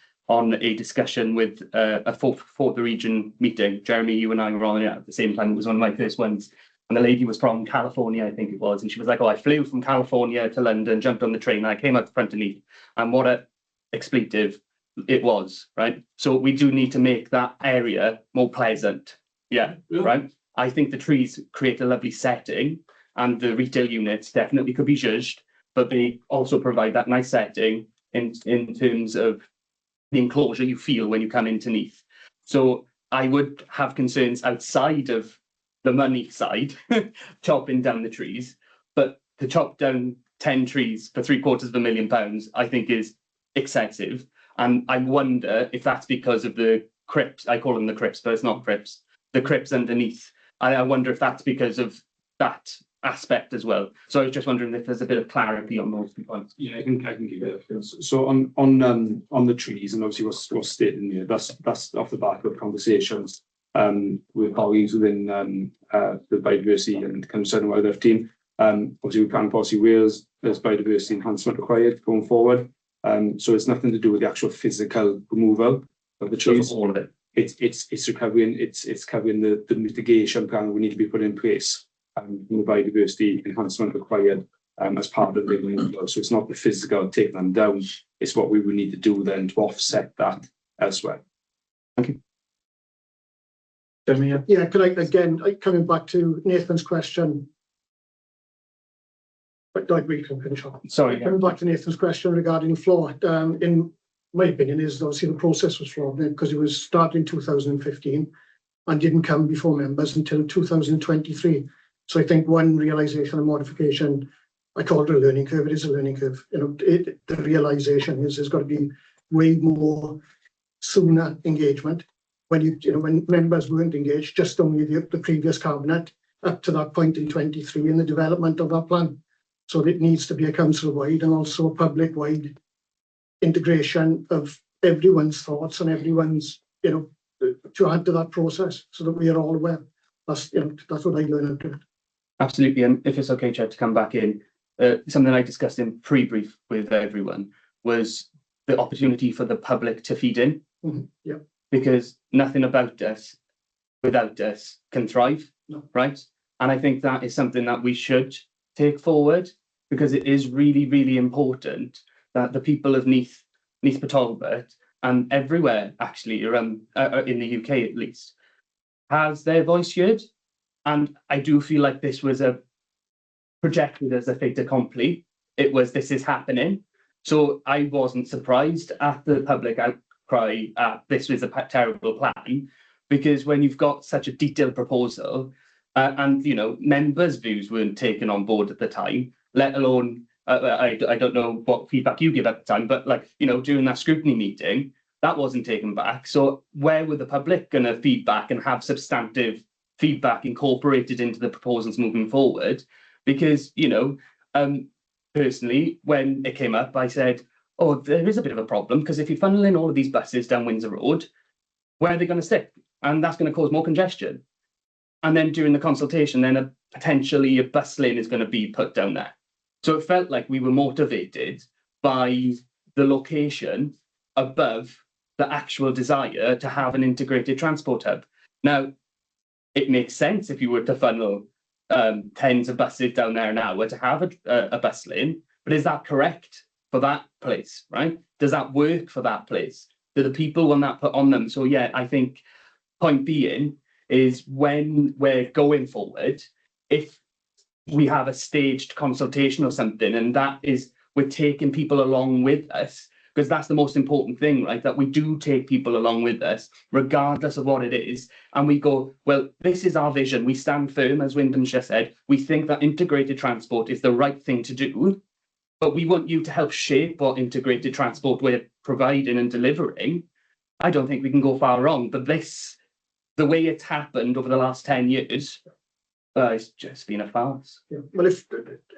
discussion with a for the region meeting. Jeremy, you and I were on it at the same time. It was one of my first ones. And the lady was from California, I think it was. And she was like, oh, I flew from California to London, jumped on the train, and I came out the front of Neath. And what a expletive it was, right? So we do need to make that area more pleasant. Yeah. Right? I think the trees create a lovely setting, and the retail units definitely could be judged, but they also provide that nice setting in terms of the enclosure you feel when you come into Neath. So I would have concerns outside of the money side, chopping down the trees, but to chop down 10 trees for £750,000, I think is excessive. And I wonder if that's because of the crypts. I call them the crypts, but it's not crypts. The crypts underneath. I wonder if that's because of that aspect as well. So I was just wondering if there's a bit of clarity on those two points. Yeah, I can give it. So on the trees, and obviously what's stated in here, that's off the back of conversations with colleagues within the biodiversity and conservation and wildlife team. Obviously we plan policy Wales, there's biodiversity enhancement required going forward. So it's nothing to do with the actual physical removal of the trees. All of it. It's recovering, it's covering the mitigation plan we need to be put in place. The biodiversity enhancement required as part of the removal. So it's not the physical taking them down, it's what we would need to do then to offset that elsewhere. Thank you. Jeremy, Yeah, could I, again, coming back to Nathan's question. But like we can finish off. Sorry. Coming back to Nathan's question regarding floor, in my opinion is obviously the process was flawed because it was started in 2015 and didn't come before members until 2023. So I think one realization and modification, I call it a learning curve. It is a learning curve. You know, the realization is there's got to be way more sooner engagement. When when members weren't engaged, just only the previous cabinet up to that point in 23 in the development of that plan. So it needs to be a council-wide and also a public-wide integration of everyone's thoughts and everyone's, to add to that process so that we are all aware. That's what I learned out of it. Absolutely, and if it's okay, Chair, to come back in, something I discussed in pre-brief with everyone was the opportunity for the public to feed in. Yeah. Because nothing about us without us can thrive, right? And I think that is something that we should take forward because it is really, really important that the people of Neath, Talbot, and everywhere actually around in the UK at least, has their voice heard. And I do feel like this was projected as a fait accompli. It was, this is happening. So I wasn't surprised at the public outcry at this was a terrible plan, because when you've got such a detailed proposal and, members' views weren't taken on board at the time, let alone, I don't know what feedback you give at the time, but during that scrutiny meeting, that wasn't taken back. So where were the public going to feedback and have substantive feedback incorporated into the proposals moving forward? Because, personally, when it came up, I said, oh, there is a bit of a problem, because if you funnel in all of these buses down Windsor Road, where are they going to stick? And that's going to cause more congestion. And then during the consultation, then potentially a bus lane is going to be put down there. So it felt like we were motivated by the location above the actual desire to have an integrated transport hub. Now, it makes sense if you were to funnel tens of buses down there an hour to have a bus lane, but is that correct for that place, right? Does that work for that place? Do the people want that put on them? So yeah, I think point being is when we're going forward, if we have a staged consultation or something, and that is, we're taking people along with us, because that's the most important thing, right? That we do take people along with us, regardless of what it is. And we go, well, this is our vision. We stand firm, as Wyndham's just said. We think that integrated transport is the right thing to do, but we want you to help shape what integrated transport we're providing and delivering. I don't think we can go far wrong, but the way it's happened over the last 10 years, it's just been a farce. Yeah. Well, if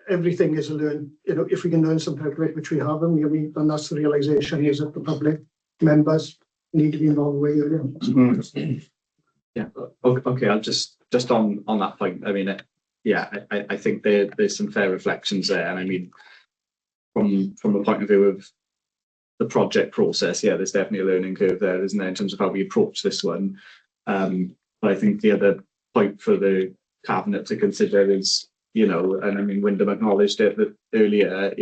everything is a learn, if we can learn something out of it, which we have, and that's the realization is that the public members need to be involved way earlier. Yeah. Okay. I'll just on that point. I mean, I think there's some fair reflections there, and I mean, from the point of view of the project process, there's definitely a learning curve there, isn't there, in terms of how we approach this one. But I think the other point for the cabinet to consider is, and I mean, Wyndham acknowledged it that earlier,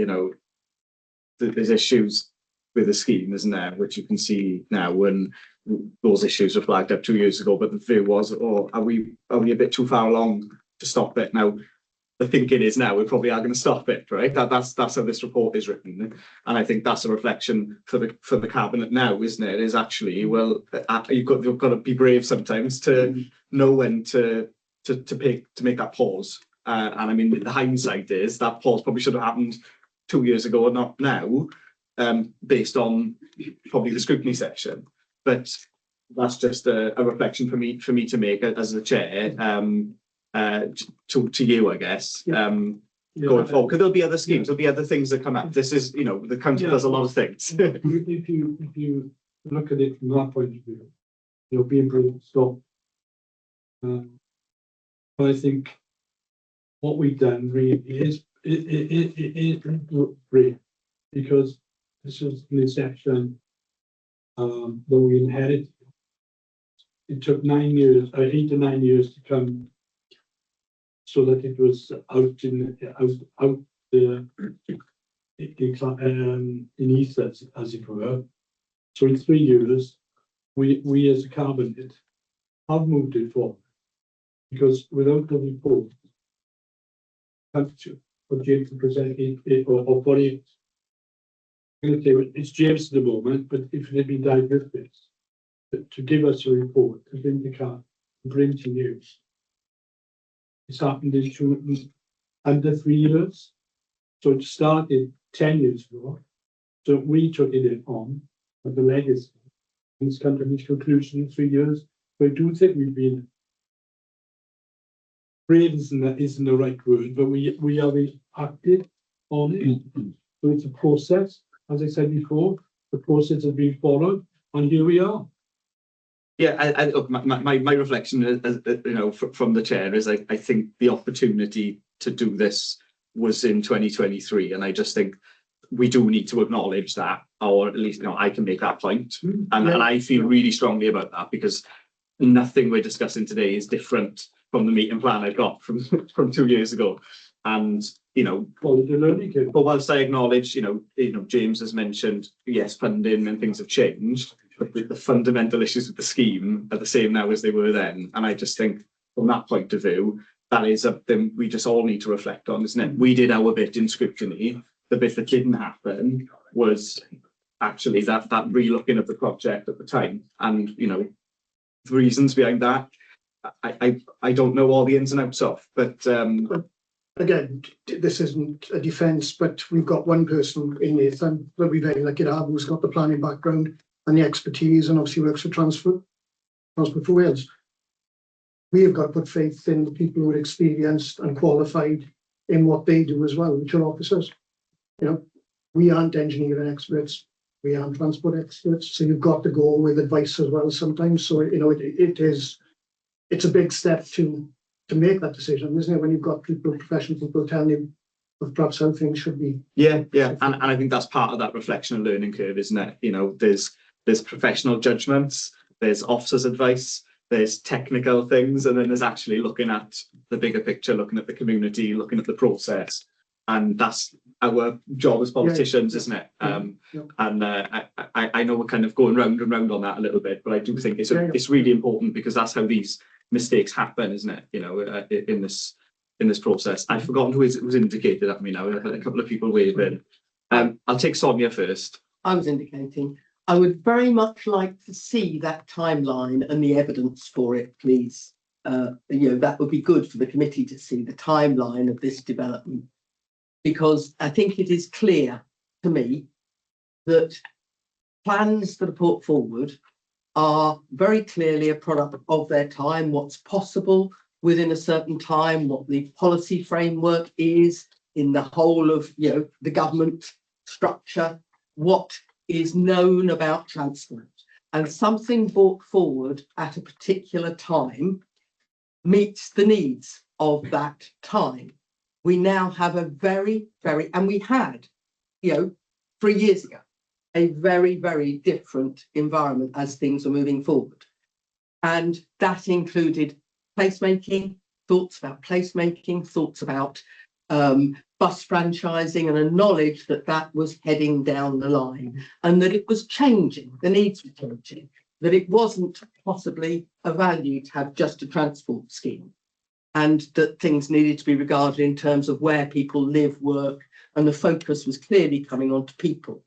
there's issues with the scheme, isn't there, which you can see now when those issues were flagged up 2 years ago, but the view was, are we a bit too far along to stop it? Now, the thinking is now we probably are going to stop it, right? That's how this report is written, and I think that's a reflection for the cabinet now, isn't it? Is actually, well, you've got to be brave sometimes to know when to to make that pause. And I mean, the hindsight is that pause probably should have happened 2 years ago, not now, based on probably the scrutiny section. But that's just a reflection for me to make as the chair, to you, I guess. Going forward, because there'll be other schemes, there'll be other things that come up. This is, you know, the council does a lot of things. If you look at it from that point of view, you'll be able to stop. But I think what we've done really is great, because this is an inception that we inherited. It took 9 years, 8 to 9 years to come, so that it was out in Neath, as it were. So in 3 years, we as a cabinet have moved it forward, because without the report, for James to present it, or for it, I'm going to say it's James at the moment, but if it had been diagnosed, to give us a report, to bring the car, bring to you. It's happened in under 3 years. So it started 10 years ago. So we took it on as the legacy. It's come to this conclusion in 3 years. But I do think we've been brave isn't the right word, but we have acted on it. So it's a process. As I said before, the process has been followed, and here we are. Yeah, look, my reflection, as you know, from the chair is I think the opportunity to do this was in 2023, and I just think we do need to acknowledge that, or at least, you know, I can make that point, and I feel really strongly about that, because nothing we're discussing today is different from the meeting plan I got from 2 years ago, and you know, but whilst I acknowledge, you know, James has mentioned, yes, funding and things have changed, but the fundamental issues with the scheme are the same now as they were then. And I just think from that point of view, that is something we just all need to reflect on, isn't it? We did our bit in scrutiny. The bit that didn't happen was actually that re-looking of the project at the time. And, you know, the reasons behind that, I don't know all the ins and outs of, but again, this isn't a defence, but we've got one person in Neath that we very lucky to have, who's got the planning background and the expertise, and obviously works for Transport for Wales. We have got to put faith in the people who are experienced and qualified in what they do as well, which are officers. You know, we aren't engineering experts, we aren't transport experts, so you've got to go with advice as well sometimes. So, you know, it's a big step to make that decision, isn't it? When you've got people, professional people telling you of perhaps how things should be. Yeah, and I think that's part of that reflection and learning curve, isn't it? You know, there's professional judgments, there's officers' advice, there's technical things, and then there's actually looking at the bigger picture, looking at the community, looking at the process, and that's our job as politicians, isn't it? And I know we're kind of going round and round on that a little bit, but I do think it's really important, because that's how these mistakes happen, isn't it? You know, in this process. I've forgotten who was indicated at me now. I've had a couple of people wave in. I'll take Sonia first. I was indicating. I would very much like to see that timeline and the evidence for it, please. You know, that would be good for the committee to see the timeline of this development, because I think it is clear to me that plans that are put forward are very clearly a product of their time, what's possible within a certain time, what the policy framework is in the whole of, you know, the government structure, what is known about transport, and something brought forward at a particular time meets the needs of that time. We now have a very, and we had, you know, 3 years ago, a very, very different environment as things are moving forward. And that included placemaking, thoughts about placemaking, thoughts about bus franchising, and a knowledge that that was heading down the line, and that it was changing, the needs were changing, that it wasn't possibly a value to have just a transport scheme, and that things needed to be regarded in terms of where people live, work, and the focus was clearly coming onto people.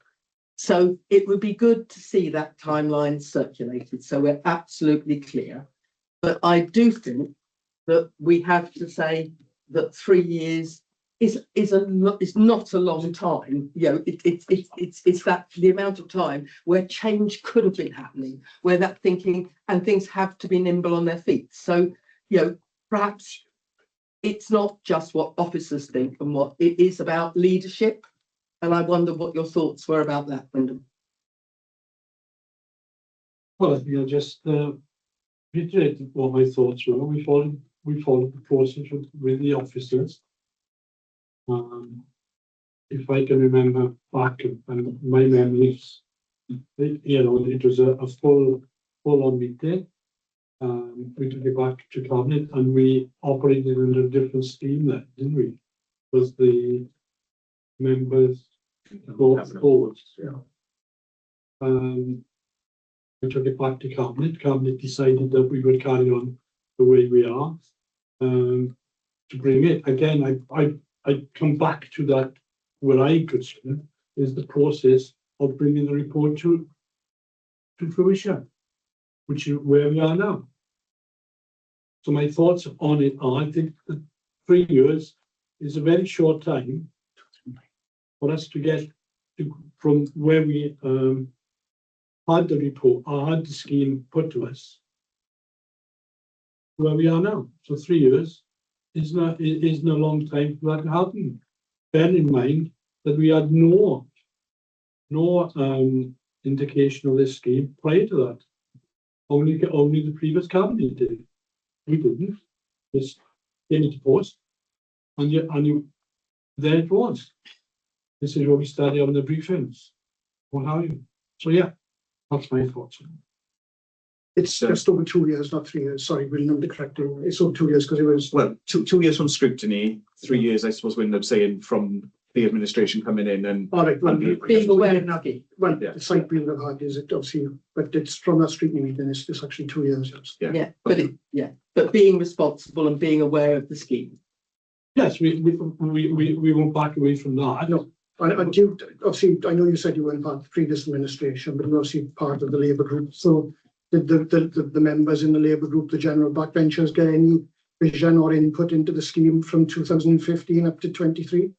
So it would be good to see that timeline circulated, so we're absolutely clear. But I do think that we have to say that 3 years is not a long time. You know, it's that the amount of time where change could have been happening, where that thinking and things have to be nimble on their feet. So, you know, perhaps it's not just what officers think and what it is about leadership. And I wonder what your thoughts were about that, Wyndham. Well, I think I just reiterated what my thoughts were. We followed the process with the officers. If I can remember back and my memories, you know, it was a full-on meeting. We took it back to cabinet and we operated under a different scheme then, didn't we? Was the members go forward? We took it back to cabinet. Cabinet decided that we would carry on the way we are. To bring it again, I come back to that. Where I could see is the process of bringing the report to fruition, which is where we are now. So my thoughts on it are: I think that 3 years is a very short time for us to get from where we had the report, or had the scheme put to us, where we are now. So 3 years isn't a long time for that to happen. Bear in mind that we had no indication of this scheme prior to that. Only the previous cabinet did. We didn't. Just came into post, and there it was. This is what we study on the briefings. What have you? So yeah, that's my thoughts. It's just over 2 years, not 3 years. Sorry, Wyndham, to correct you. It's over 2 years because it was. Well, two years from scrutiny, 3 years, I suppose, Wyndham saying from the administration coming in and. All right, well, Being aware of that. Well, Yeah. the site being that hard is it obviously, but it's from that scrutiny meeting, it's actually 2 years. Yes. Yeah. But being responsible and being aware of the scheme. Yes, we won't back away from that. No. And you, obviously, I know you said you weren't part of the previous administration, but you're obviously part of the Labour group. So did the members in the Labour group, the general backbenchers, get any vision or input into the scheme from 2015 up to 23?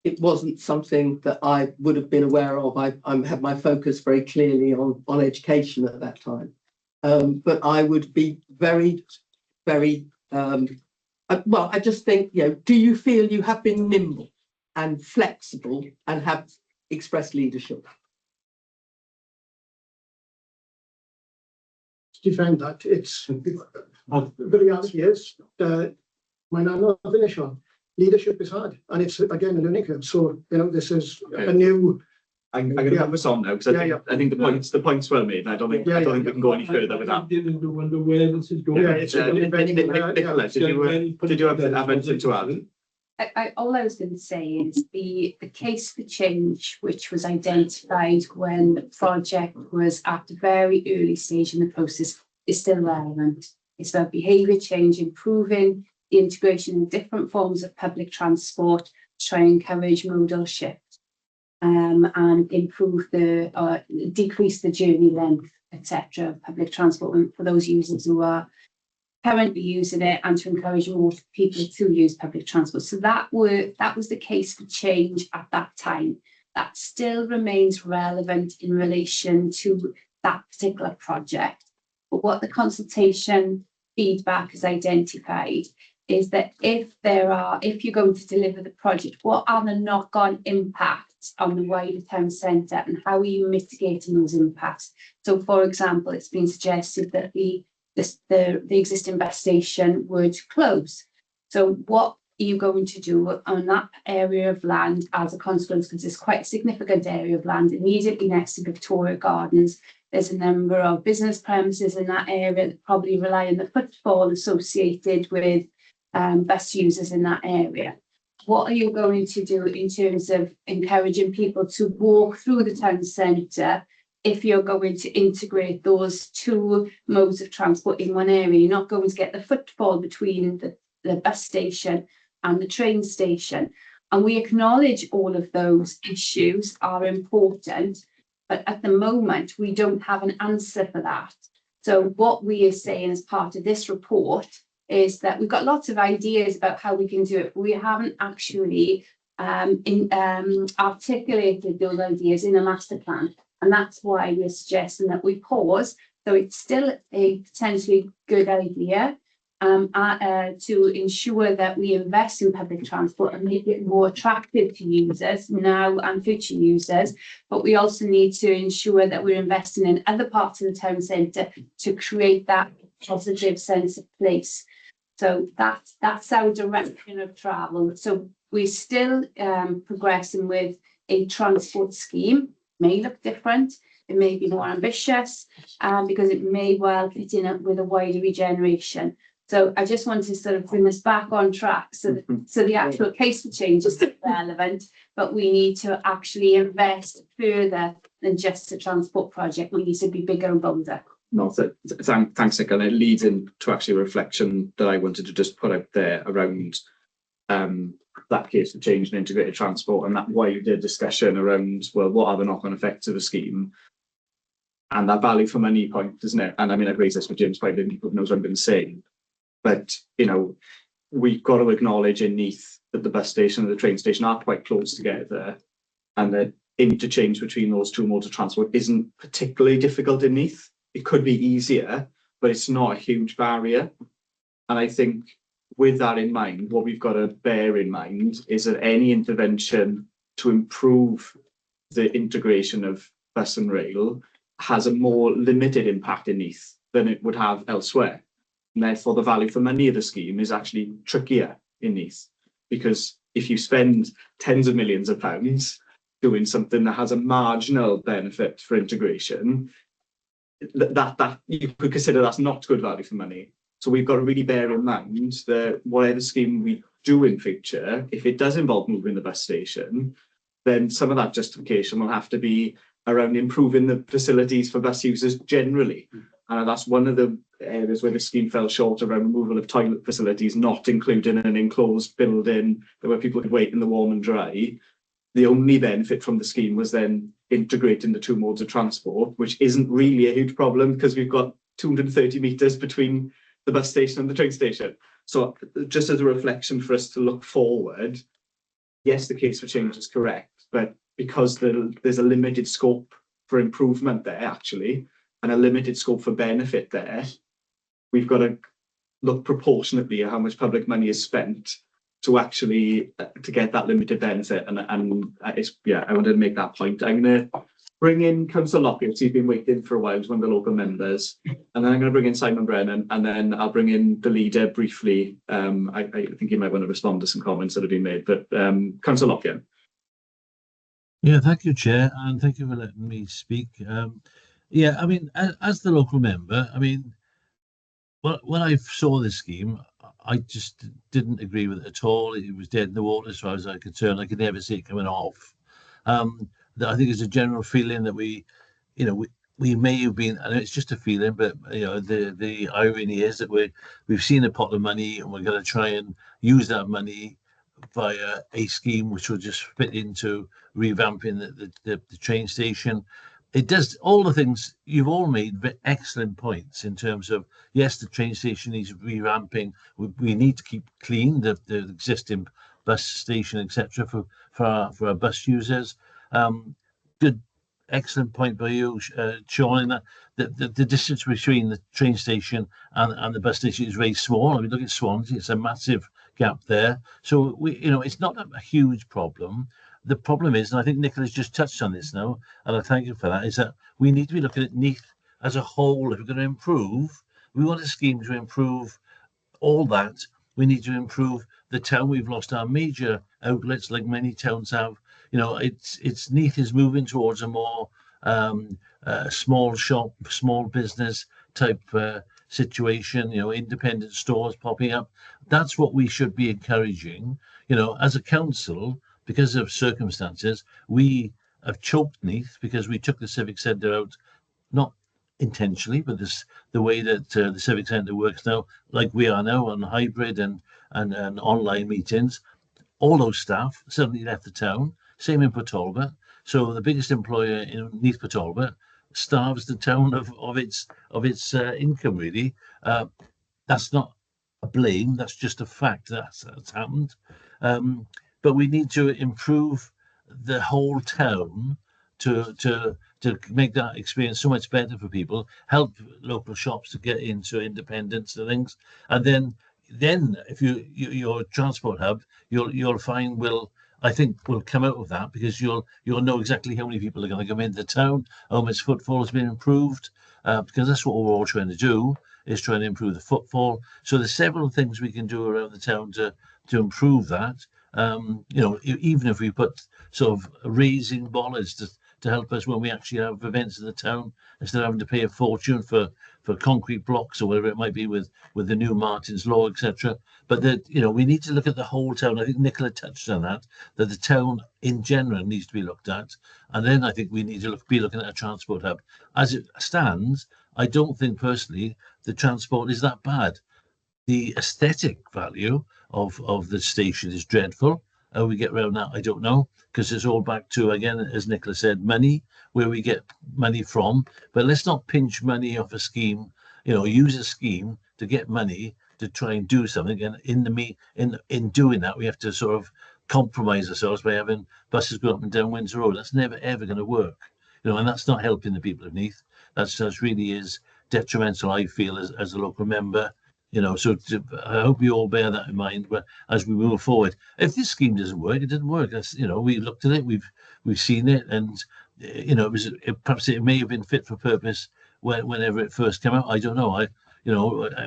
It wasn't something that I would have been aware of. I had my focus very clearly on education at that time. But I would be very, very, well, I just think, you know, do you feel you have been nimble and flexible and have expressed leadership? To defend that, it's the reality is might not finish on. Leadership is hard, and it's again a learning curve. So you know, this is a new. I'm going to move us on now because I think the point's well made. And I don't think we can go any further with that. Didn't wonder where this is going. Nicola, did you have anything to add? All I was going to say is the case for change, which was identified when the project was at a very early stage in the process, is still relevant. It's about behaviour change, improving the integration of different forms of public transport to try and encourage modal shift and improve decrease the journey length, etc. of public transport for those users who are currently using it, and to encourage more people to use public transport. So that was the case for change at that time. That still remains relevant in relation to that particular project. But what the consultation feedback has identified is that if you're going to deliver the project, what are the knock-on impacts on the wider town centre, and how are you mitigating those impacts? So, for example, it's been suggested that the existing bus station would close. So what are you going to do on that area of land as a consequence? Because it's quite a significant area of land immediately next to Victoria Gardens. There's a number of business premises in that area that probably rely on the footfall associated with bus users in that area. What are you going to do in terms of encouraging people to walk through the town centre if you're going to integrate those two modes of transport in one area? You're not going to get the footfall between the bus station and the train station. And we acknowledge all of those issues are important, but at the moment, we don't have an answer for that. So what we are saying as part of this report is that we've got lots of ideas about how we can do it, but we haven't actually articulated those ideas in a master plan. And that's why we're suggesting that we pause. So it's still a potentially good idea to ensure that we invest in public transport and make it more attractive to users now and future users. But we also need to ensure that we're investing in other parts of the town centre to create that positive sense of place. So that's our direction of travel. So we're still progressing with a transport scheme. May look different. It may be more ambitious because it may well fit in with a wider regeneration. So I just want to sort of bring us back on track. So the actual case for change is still relevant, but we need to actually invest further than just a transport project. We need to be bigger and bolder. No, thanks, Nick. And it leads into actually a reflection that I wanted to just put out there around that case for change and integrated transport, and that wider discussion around, well, what are the knock-on effects of a scheme? And that value for money point, isn't it? And I mean, I've raised this with James quite a bit, he knows what I'm going to say. But, you know, we've got to acknowledge in Neath that the bus station and the train station are quite close together, and that interchange between those two modes of transport isn't particularly difficult in Neath. It could be easier, but it's not a huge barrier. And I think with that in mind, what we've got to bear in mind is that any intervention to improve the integration of bus and rail has a more limited impact in Neath than it would have elsewhere. And therefore, the value for money of the scheme is actually trickier in Neath, because if you spend tens of millions of pounds doing something that has a marginal benefit for integration, that you could consider that's not good value for money. So we've got to really bear in mind that whatever scheme we do in future, if it does involve moving the bus station, then some of that justification will have to be around improving the facilities for bus users generally. And that's one of the areas where the scheme fell short, around removal of toilet facilities, not including an enclosed building where people could wait in the warm and dry. The only benefit from the scheme was then integrating the two modes of transport, which isn't really a huge problem because we've got 230 metres between the bus station and the train station. So just as a reflection for us to look forward, yes, the case for change is correct, but because there's a limited scope for improvement there, actually, and a limited scope for benefit there, we've got to look proportionately at how much public money is spent to actually to get that limited benefit. And I wanted to make that point. I'm going to bring in Councillor Lockett. He's been waiting for a while. He's one of the local members, and then I'm going to bring in Simon Brennan, and then I'll bring in the leader briefly. I think he might want to respond to some comments that have been made. But Councillor Lockett. Yeah, thank you, Chair, and thank you for letting me speak. Yeah, I mean, as the local member, I mean, well, when I saw this scheme, I just didn't agree with it at all. It was dead in the water as far as I'm concerned. I could never see it coming off. I think there's a general feeling that we may have been, and it's just a feeling, but the irony is that we've seen a pot of money and we're going to try and use that money via a scheme which will just fit into revamping the train station. It does all the things you've all made excellent points in terms of, yes, the train station needs revamping. We need to keep clean the existing bus station, etc., for our bus users. Good, excellent point by you, Sean, that the distance between the train station and the bus station is very small. I mean, look at Swansea; it's a massive gap there. So it's not a huge problem. The problem is, and I think Nicola's just touched on this now, and I thank you for that, is that we need to be looking at Neath as a whole. If we're going to improve, we want a scheme to improve all that. We need to improve the town. We've lost our major outlets, like many towns have. It's Neath is moving towards a more small shop, small business type situation. Independent stores popping up. That's what we should be encouraging. As a council, because of circumstances, we have choked Neath because we took the civic centre out, not intentionally, but the way that the civic centre works now, like we are now on hybrid and online meetings. All those staff suddenly left the town. Same in Talbot. So the biggest employer in Neath Talbot starves the town of its income. Really, that's not a blame. That's just a fact that's happened. But we need to improve the whole town to make that experience so much better for people, help local shops to get into independence and things. And then if your transport hub, you'll find I think will come out of that, because you'll know exactly how many people are going to come into town, how much footfall has been improved, because that's what we're all trying to do, is trying to improve the footfall. So there's several things we can do around the town to improve that. Even if we put sort of raising bollards to help us when we actually have events in the town, instead of having to pay a fortune for concrete blocks or whatever it might be with the new Martin's Law, etc. But we need to look at the whole town. I think Nicola touched on that the town in general needs to be looked at. And then I think we need to be looking at a transport hub. As it stands, I don't think personally the transport is that bad. The aesthetic value of the station is dreadful. How we get around that, I don't know, because it's all back to, again, as Nicola said, money, where we get money from. But let's not pinch money off a scheme, use a scheme to get money to try and do something. And in doing that, we have to sort of compromise ourselves by having buses go up and down Windsor Road. That's never, ever going to work. And that's not helping the people of Neath. That's really is detrimental, I feel, as a local member. So I hope you all bear that in mind as we move forward. If this scheme doesn't work, it doesn't work. That's, we looked at it, we've seen it, and perhaps it may have been fit for purpose whenever it first came out. I don't know.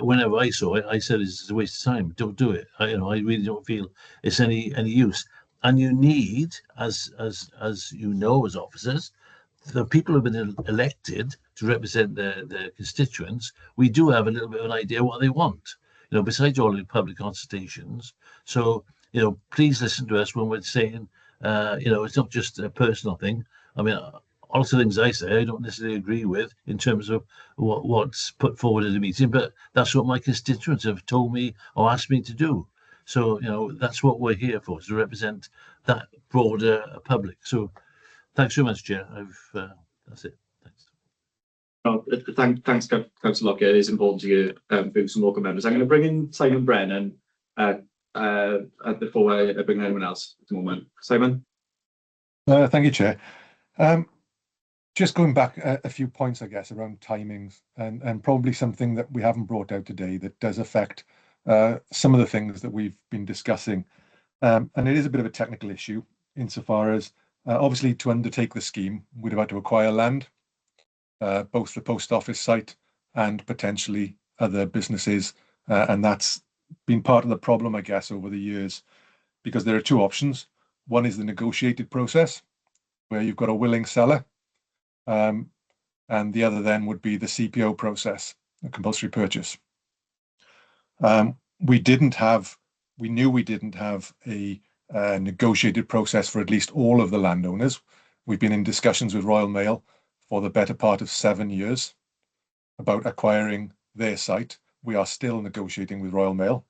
Whenever I saw it, I said it's a waste of time. Don't do it. I really don't feel it's any use. And you need, as as officers, the people who've been elected to represent their constituents, we do have a little bit of an idea what they want, besides all the public consultations. So, please listen to us when we're saying, it's not just a personal thing. I mean, also things I say, I don't necessarily agree with in terms of what's put forward at the meeting, but that's what my constituents have told me or asked me to do. So, that's what we're here for, to represent that broader public. So, thanks very much, Chair. That's it. Thanks. Well, thanks, Councillor Lockyer. It is important to hear some local members. I'm going to bring in Simon Brennan before I bring anyone else at the moment. Simon? Thank you, Chair. Just going back a few points, I guess, around timings and probably something that we haven't brought out today that does affect some of the things that we've been discussing. And it is a bit of a technical issue insofar as obviously to undertake the scheme, we'd have had to acquire land, both the post office site and potentially other businesses. And that's been part of the problem, I guess, over the years, because there are two options. One is the negotiated process, where you've got a willing seller. And the other then would be the CPO process, a compulsory purchase. We knew we didn't have a negotiated process for at least all of the landowners. We've been in discussions with Royal Mail for the better part of 7 years about acquiring their site. We are still negotiating with Royal Mail,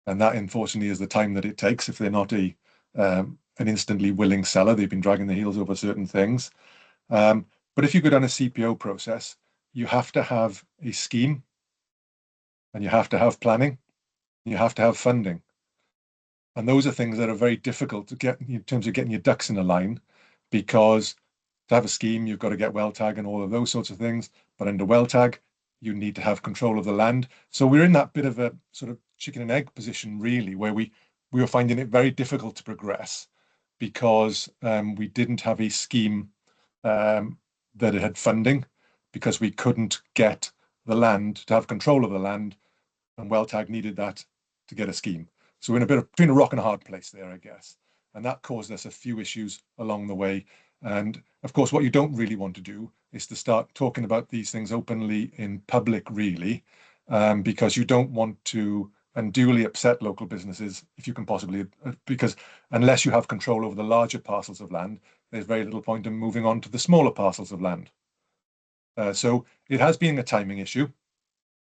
and that unfortunately is the time that it takes if they're not an instantly willing seller. They've been dragging their heels over certain things. But if you go down a CPO process, you have to have a scheme, and you have to have planning, and you have to have funding. And those are things that are very difficult to get in terms of getting your ducks in a line, because to have a scheme, you've got to get well tag and all of those sorts of things. But under well tag, you need to have control of the land. So we're in that bit of a sort of chicken and egg position, really, where we were finding it very difficult to progress because we didn't have a scheme that it had funding, because we couldn't get the land to have control of the land, and well tag needed that to get a scheme. So we're in a bit of between a rock and a hard place there, I guess. And that caused us a few issues along the way. And of course, what you don't really want to do is to start talking about these things openly in public, really, because you don't want to unduly upset local businesses if you can possibly, because unless you have control over the larger parcels of land, there's very little point in moving on to the smaller parcels of land. So it has been a timing issue.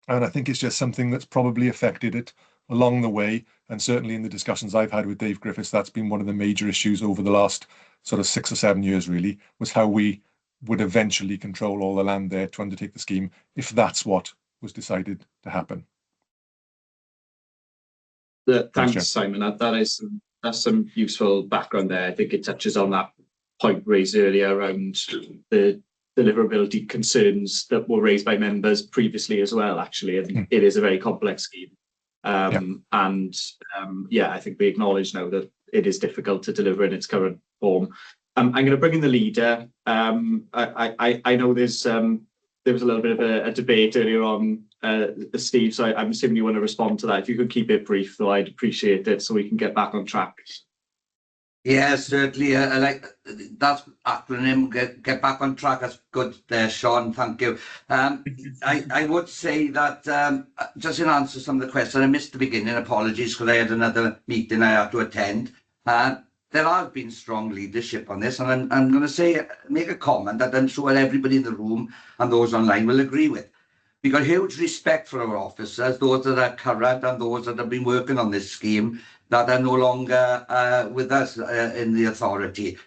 And I think it's just something that's probably affected it along the way. And certainly in the discussions I've had with Dave Griffiths, that's been one of the major issues over the last sort of 6 or 7 years, really, was how we would eventually control all the land there to undertake the scheme, if that's what was decided to happen. Thanks, Simon. That's some useful background there. I think it touches on that point raised earlier around the deliverability concerns that were raised by members previously as well, actually. And it is a very complex scheme. I think we acknowledge now that it is difficult to deliver in its current form. I'm going to bring in the leader. I know there was a little bit of a debate earlier on, Steve, so I'm assuming you want to respond to that. If you could keep it brief, though, I'd appreciate it so we can get back on track. Yeah, certainly. I like that acronym, get back on track. That's good there, Sean. Thank you. I would say that just in answer to some of the questions, I missed the beginning. Apologies, because I had another meeting I had to attend. There has been strong leadership on this, and I'm going to make a comment that I'm sure everybody in the room and those online will agree with. We've got huge respect for our officers, those that are current and those that have been working on this scheme that are no longer with us in the authority.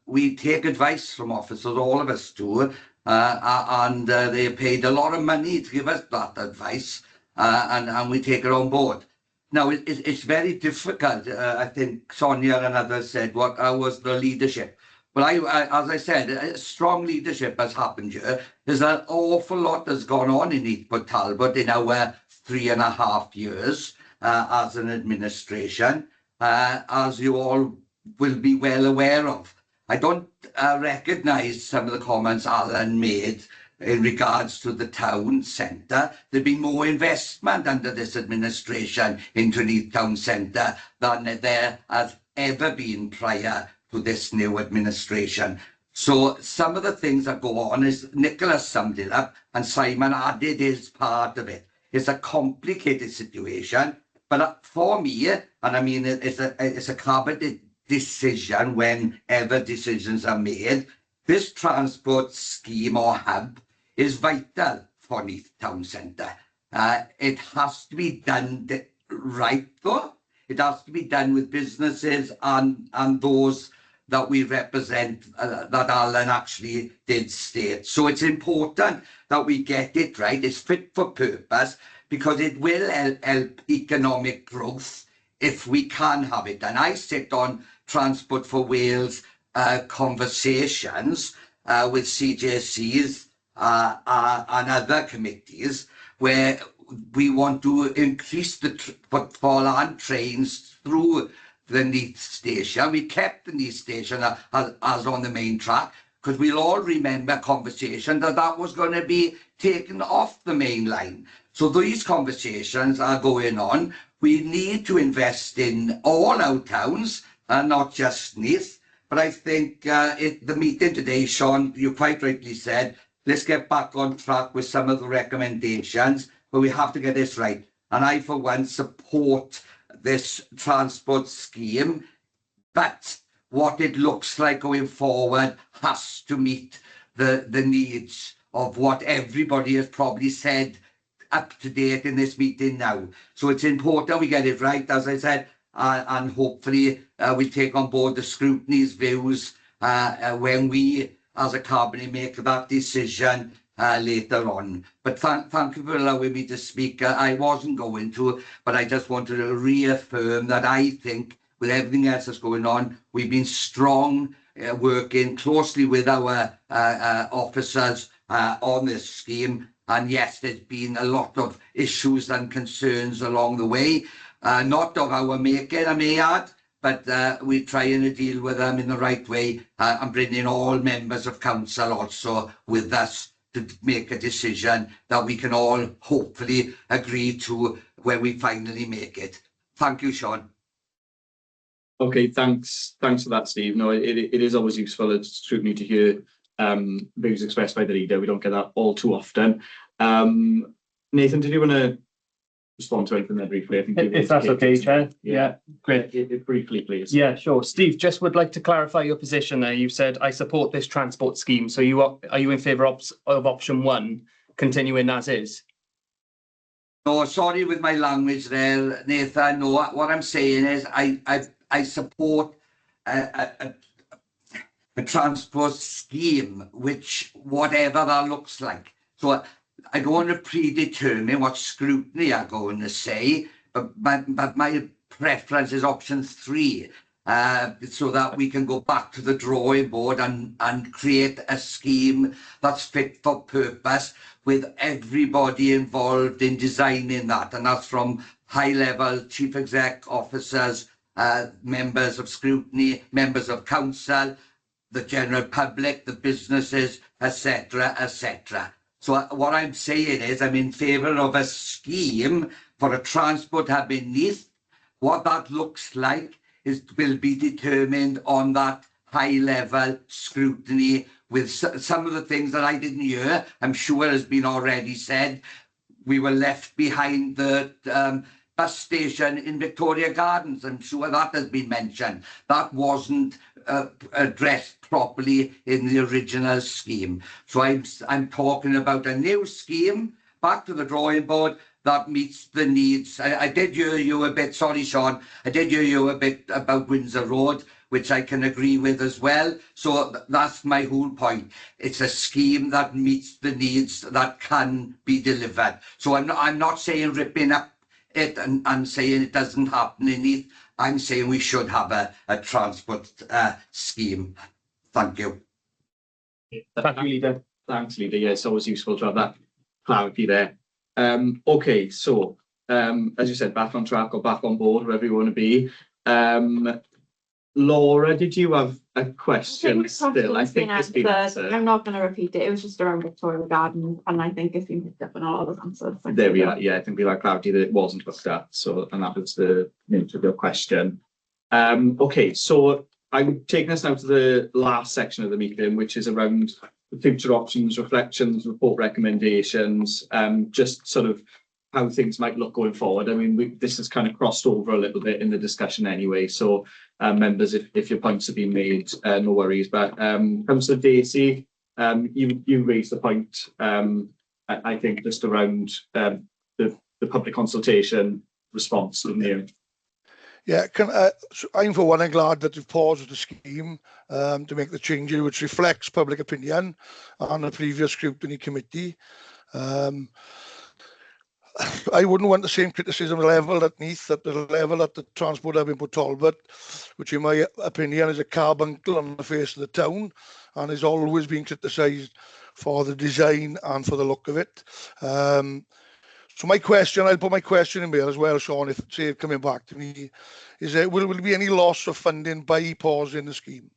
We take advice from officers, all of us do, and they paid a lot of money to give us that advice, and we take it on board. Now, it's very difficult. I think Sonia and others said, what was the leadership? Well, as I said, strong leadership has happened here. There's an awful lot that's gone on in Neath Talbot in our 3.5 years as an administration, as you all will be well aware of. I don't recognise some of the comments Alan made in regards to the town centre. There's been more investment under this administration into Neath Town Centre than there has ever been prior to this new administration. So some of the things that go on is Nicholas summed it up and Simon added his part of it. It's a complicated situation, but for me, and I mean it's a cabinet decision whenever decisions are made, this transport scheme or hub is vital for Neath Town Centre. It has to be done right though. It has to be done with businesses and those that we represent, that Alan actually did state. So it's important that we get it right. It's fit for purpose because it will help economic growth if we can have it. And I sit on Transport for Wales conversations with CJCs and other committees where we want to increase the footfall and trains through the Neath station. We kept the Neath station as on the main track because we'll all remember a conversation that was going to be taken off the main line. So these conversations are going on. We need to invest in all our towns and not just Neath. But I think the meeting today, Sean, you quite rightly said, let's get back on track with some of the recommendations, but we have to get this right. And I, for one, support this transport scheme, but what it looks like going forward has to meet the needs of what everybody has probably said up to date in this meeting now. So it's important we get it right, as I said, and hopefully we take on board the scrutiny's views when we, as a cabinet, make that decision later on. But thank you for allowing me to speak. I wasn't going to, but I just wanted to reaffirm that I think with everything else that's going on, we've been strong, working closely with our officers on this scheme. And yes, there's been a lot of issues and concerns along the way, not of our making, I may add, but we're trying to deal with them in the right way and bringing all members of council also with us to make a decision that we can all hopefully agree to when we finally make it. Thank you, Sean. Okay, thanks for that, Steve. No, it is always useful at scrutiny to hear views expressed by the leader. We don't get that all too often. Nathan, did you want to respond to anything there briefly? I think if that's okay, Chair. Yeah, great. Briefly, please. Yeah, sure. Steve, just would like to clarify your position there. You said, I support this transport scheme. So are you in favour of option 1, continuing as is? No, sorry with my language there, Nathan. No, what I'm saying is I support a transport scheme, which whatever that looks like. So I don't want to predetermine what scrutiny are going to say, but my preference is option 3, so that we can go back to the drawing board and create a scheme that's fit for purpose with everybody involved in designing that, and that's from high level chief exec officers, members of Scrutiny, members of council, the general public, the businesses, etc., etc. So what I'm saying is I'm in favour of a scheme for a transport hub in Neath. What that looks like will be determined on that high level scrutiny with some of the things that I didn't hear, I'm sure has been already said. We were left behind the bus station in Victoria Gardens. I'm sure that has been mentioned. That wasn't addressed properly in the original scheme. So I'm talking about a new scheme, back to the drawing board, that meets the needs. I did hear you a bit, sorry Sean, I did hear you a bit about Windsor Road, which I can agree with as well. So that's my whole point. It's a scheme that meets the needs that can be delivered. So I'm not saying ripping up it and saying it doesn't happen in Neath. I'm saying we should have a transport scheme. Thank you. Thank you, Leader. Thanks, Leader. Yeah, it's always useful to have that clarity there. Okay, so as you said, back on track or back on board, wherever you want to be. Laura, did you have a question still? I think it's been answered. I'm not going to repeat it. It was just around Victoria Garden, and I think it's been picked up in all of the answers. There we are. Yeah, I think we like clarity that it wasn't looked at. So, and that was the nature of your question. Okay, so I'm taking us now to the last section of the meeting, which is around the future options, reflections, report recommendations, just sort of how things might look going forward. I mean, this has kind of crossed over a little bit in the discussion anyway. So, members, if your points have been made, no worries. But Councillor Dacey, you raised the point, I think, just around the public consultation response, didn't you? Yeah, I'm for one, I'm glad that you've paused the scheme to make the changes which reflects public opinion on the previous scrutiny committee. I wouldn't want the same criticism level at Neath, at the level at the transport hub in Port Talbot, which in my opinion is a carbuncle on the face of the town and is always being criticised for the design and for the look of it. So my question, I'll put my question in there as well, Sean, if it's coming back to me, is there, will there be any loss of funding by pausing the scheme?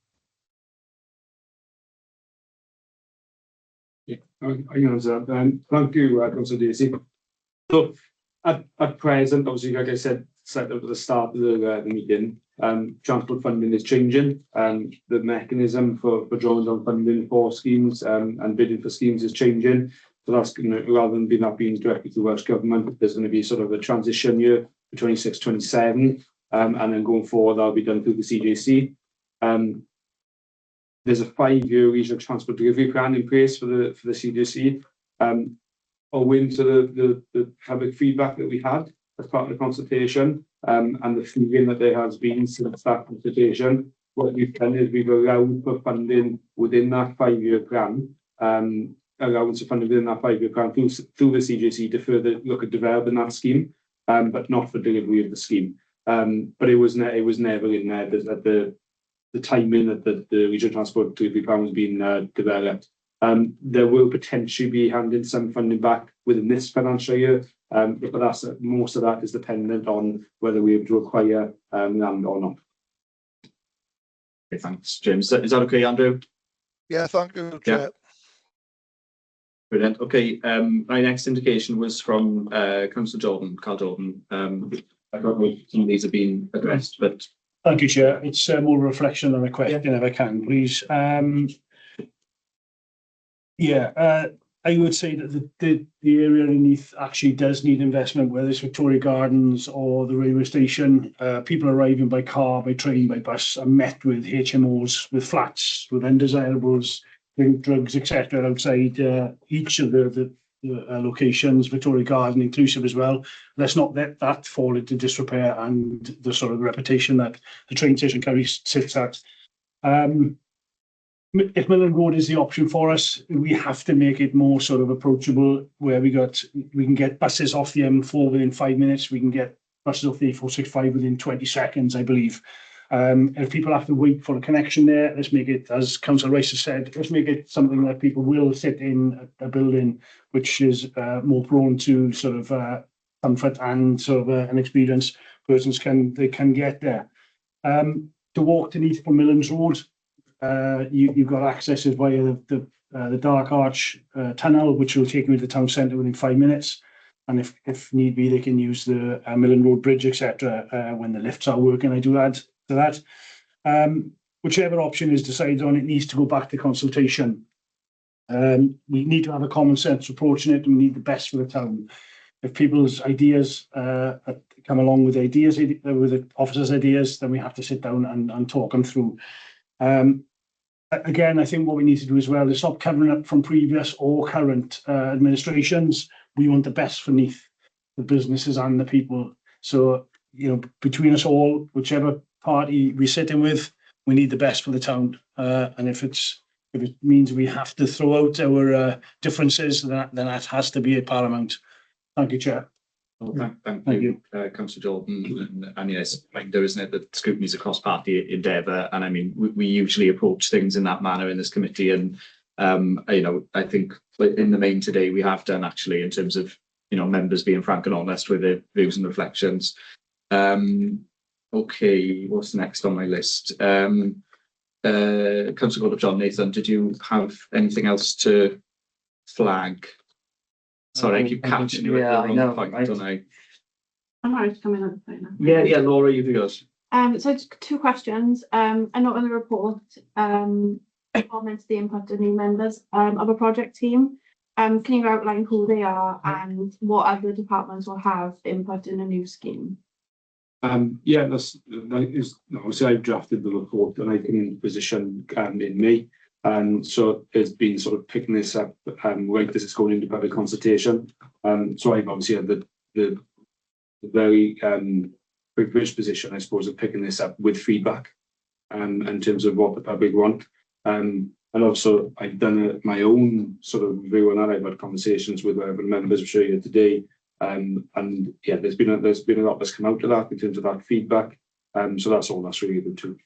Yeah, I can answer that. Thank you, Councillor Dacey. So at present, obviously, like I said at the start of the meeting, transport funding is changing. The mechanism for drawing down funding for schemes and bidding for schemes is changing. So that's rather than being directly to the Welsh Government, there's going to be sort of a transition year for 26-27, and then going forward, that'll be done through the CJC. There's a 5-year regional transport delivery plan in place for the CJC. Owing to the public feedback that we had as part of the consultation, and the feeling that there has been since that consultation, what we've done is we've allowed for funding within that 5-year plan, allowance of funding within that 5-year plan through the CJC to further look at developing that scheme, but not for delivery of the scheme. But it was never in there at the timing that the regional transport delivery plan was being developed. There will potentially be handing some funding back within this financial year, but most of that is dependent on whether we're able to acquire land or not. Okay, thanks, James. Is that okay, Andrew? Yeah, thank you, Chair. Yeah. Brilliant. Okay, my next indication was from Councillor Carl Jordan. I don't know if some of these have been addressed, but thank you, Chair. It's more a reflection than a question, if I can, please. I would say that the area underneath actually does need investment, whether it's Victoria Gardens or the railway station. People arriving by car, by train, by bus are met with HMOs, with flats, with undesirables, drugs, etc. outside each of the locations, Victoria Garden inclusive as well. Let's not let that fall into disrepair and the sort of reputation that the train station currently sits at. If Millen Road is the option for us, we have to make it more sort of approachable, where we can get buses off the M4 within 5 minutes. We can get buses off the A465 within 20 seconds, I believe. If people have to wait for a connection there, let's make it, as Councillor Rice has said, let's make it something that people will sit in a building which is more prone to sort of comfort and sort of an experienced persons can get there. To walk to Neath from Millens Road, you've got access via the Dark Arch tunnel, which will take you to the town centre within 5 minutes. And if need be, they can use the Millen Road Bridge, etc. When the lifts are working. I do add to that. Whichever option is decided on, it needs to go back to consultation. We need to have a common sense approach in it, and we need the best for the town. If people's ideas come along with ideas, with the officers' ideas, then we have to sit down and talk them through. Again, I think what we need to do as well is stop covering up from previous or current administrations. We want the best for Neath, the businesses and the people. So, you know, between us all, whichever party we sit in with, we need the best for the town. And if it means we have to throw out our differences, then that has to be a paramount. Thank you, Chair. Well, thank you, Councillor Jordan. And yes, like there isn't it that scrutiny is a cross-party endeavour, and I mean we usually approach things in that manner in this committee, and you know, I think in the main today we have done actually in terms of, you know, members being frank and honest with their views and reflections. Okay, what's next on my list? Councillor Goldop John, Nathan, did you have anything else to flag? Sorry, I keep catching you at the wrong point, don't I? I'm alright to come in on the phone now. Yeah, Laura, you do yours. So two questions. I note in the report, comments the input of new members of a project team. Can you outline who they are and what other departments will have input in a new scheme? Yeah, that is obviously I've drafted the report and I came in position in May. And so it's been sort of picking this up right as it's going into public consultation. So I've obviously had the very privileged position, I suppose, of picking this up with feedback in terms of what the public want. And also I've done my own sort of review on that. I've had conversations with whatever members I'm sure here today. And yeah, there's been a lot that's come out of that in terms of that feedback. So that's all that's really good too.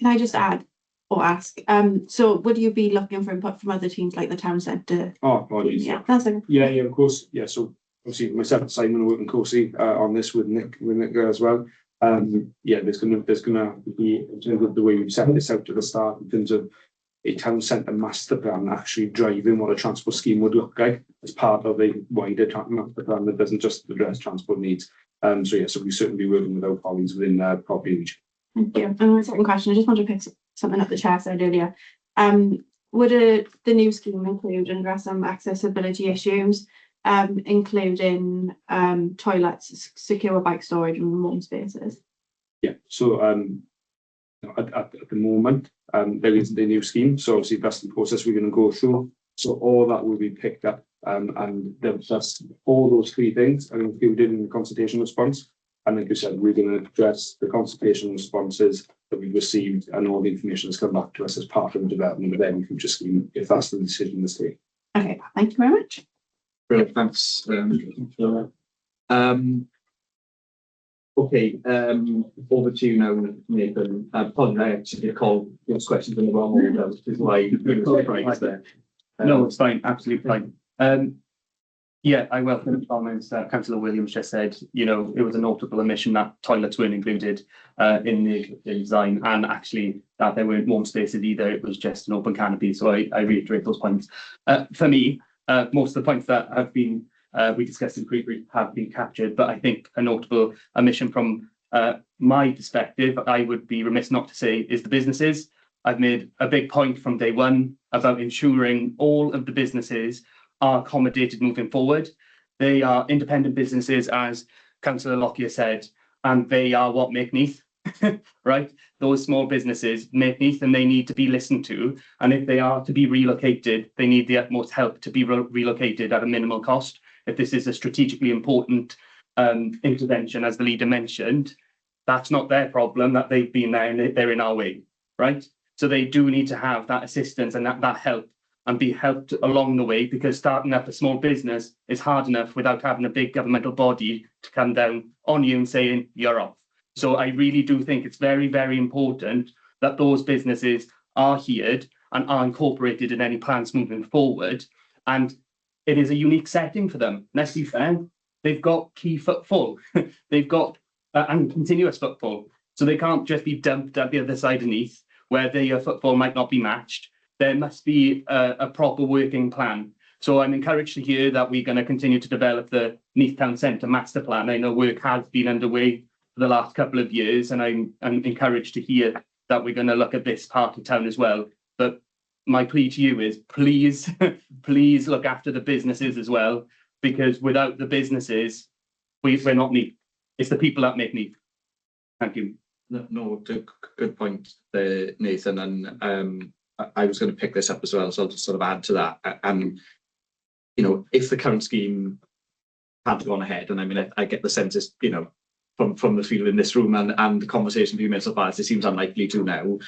Can I just add or ask? So would you be looking for input from other teams like the town centre? Oh, apologies. Yeah, that's okay. Yeah, of course. Yeah, so obviously myself and Simon are working closely on this with Nick as well. Yeah, there's gonna be, in terms of the way we've set this out at the start, in terms of a town centre master plan actually driving what a transport scheme would look like as part of a wider master plan that doesn't just address transport needs. So yeah, so we certainly be working with our colleagues within property region. Thank you. And my second question, I just want to pick something up the chair said earlier. Would the new scheme include and address some accessibility issues, including toilets, secure bike storage and warm spaces? Yeah, so at the moment, there isn't a new scheme, so obviously that's the process we're going to go through. So all that will be picked up, and that's all those three things are included in the consultation response. And like you said, we're going to address the consultation responses that we've received and all the information that's come back to us as part of the development of any future scheme, if that's the decision to take. Okay, thank you very much. Brilliant, thanks. Okay, over to you now, Nathan. Apologies, I actually called those questions in the wrong order, which is why you were surprised there. No, it's fine, absolutely fine. Yeah, I welcome the comments that Councillor Williams just said. You know, it was a notable omission that toilets weren't included in the design, and actually that there weren't warm spaces either. It was just an open canopy. So I reiterate those points. For me, most of the points that have been we discussed in pre-brief have been captured, but I think a notable omission from my perspective, I would be remiss not to say, is the businesses. I've made a big point from day one about ensuring all of the businesses are accommodated moving forward. They are independent businesses, as Councillor Lockyer said, and they are what make Neath, right? Those small businesses make Neath, and they need to be listened to. And if they are to be relocated, they need the utmost help to be relocated at a minimal cost. If this is a strategically important intervention, as the leader mentioned, that's not their problem that they've been there and they're in our way, right? So they do need to have that assistance and that help and be helped along the way, because starting up a small business is hard enough without having a big governmental body to come down on you and saying you're off. So I really do think it's very, very important that those businesses are heard and are incorporated in any plans moving forward. And it is a unique setting for them. Let's be fair, they've got key footfall, they've got and continuous footfall. So they can't just be dumped at the other side of Neath, where their footfall might not be matched. There must be a proper working plan. So I'm encouraged to hear that we're going to continue to develop the Neath Town Centre master plan. I know work has been underway for the last couple of years, and I'm encouraged to hear that we're going to look at this part of town as well. But my plea to you is please, please look after the businesses as well, because without the businesses, we're not Neath. It's the people that make Neath. Thank you. No, good point there, Nathan. And I was going to pick this up as well, so I'll just sort of add to that. And you know, if the current scheme had gone ahead, and I mean, I get the sense is, you know, from the feel in this room and the conversation with you so far, it seems unlikely to now.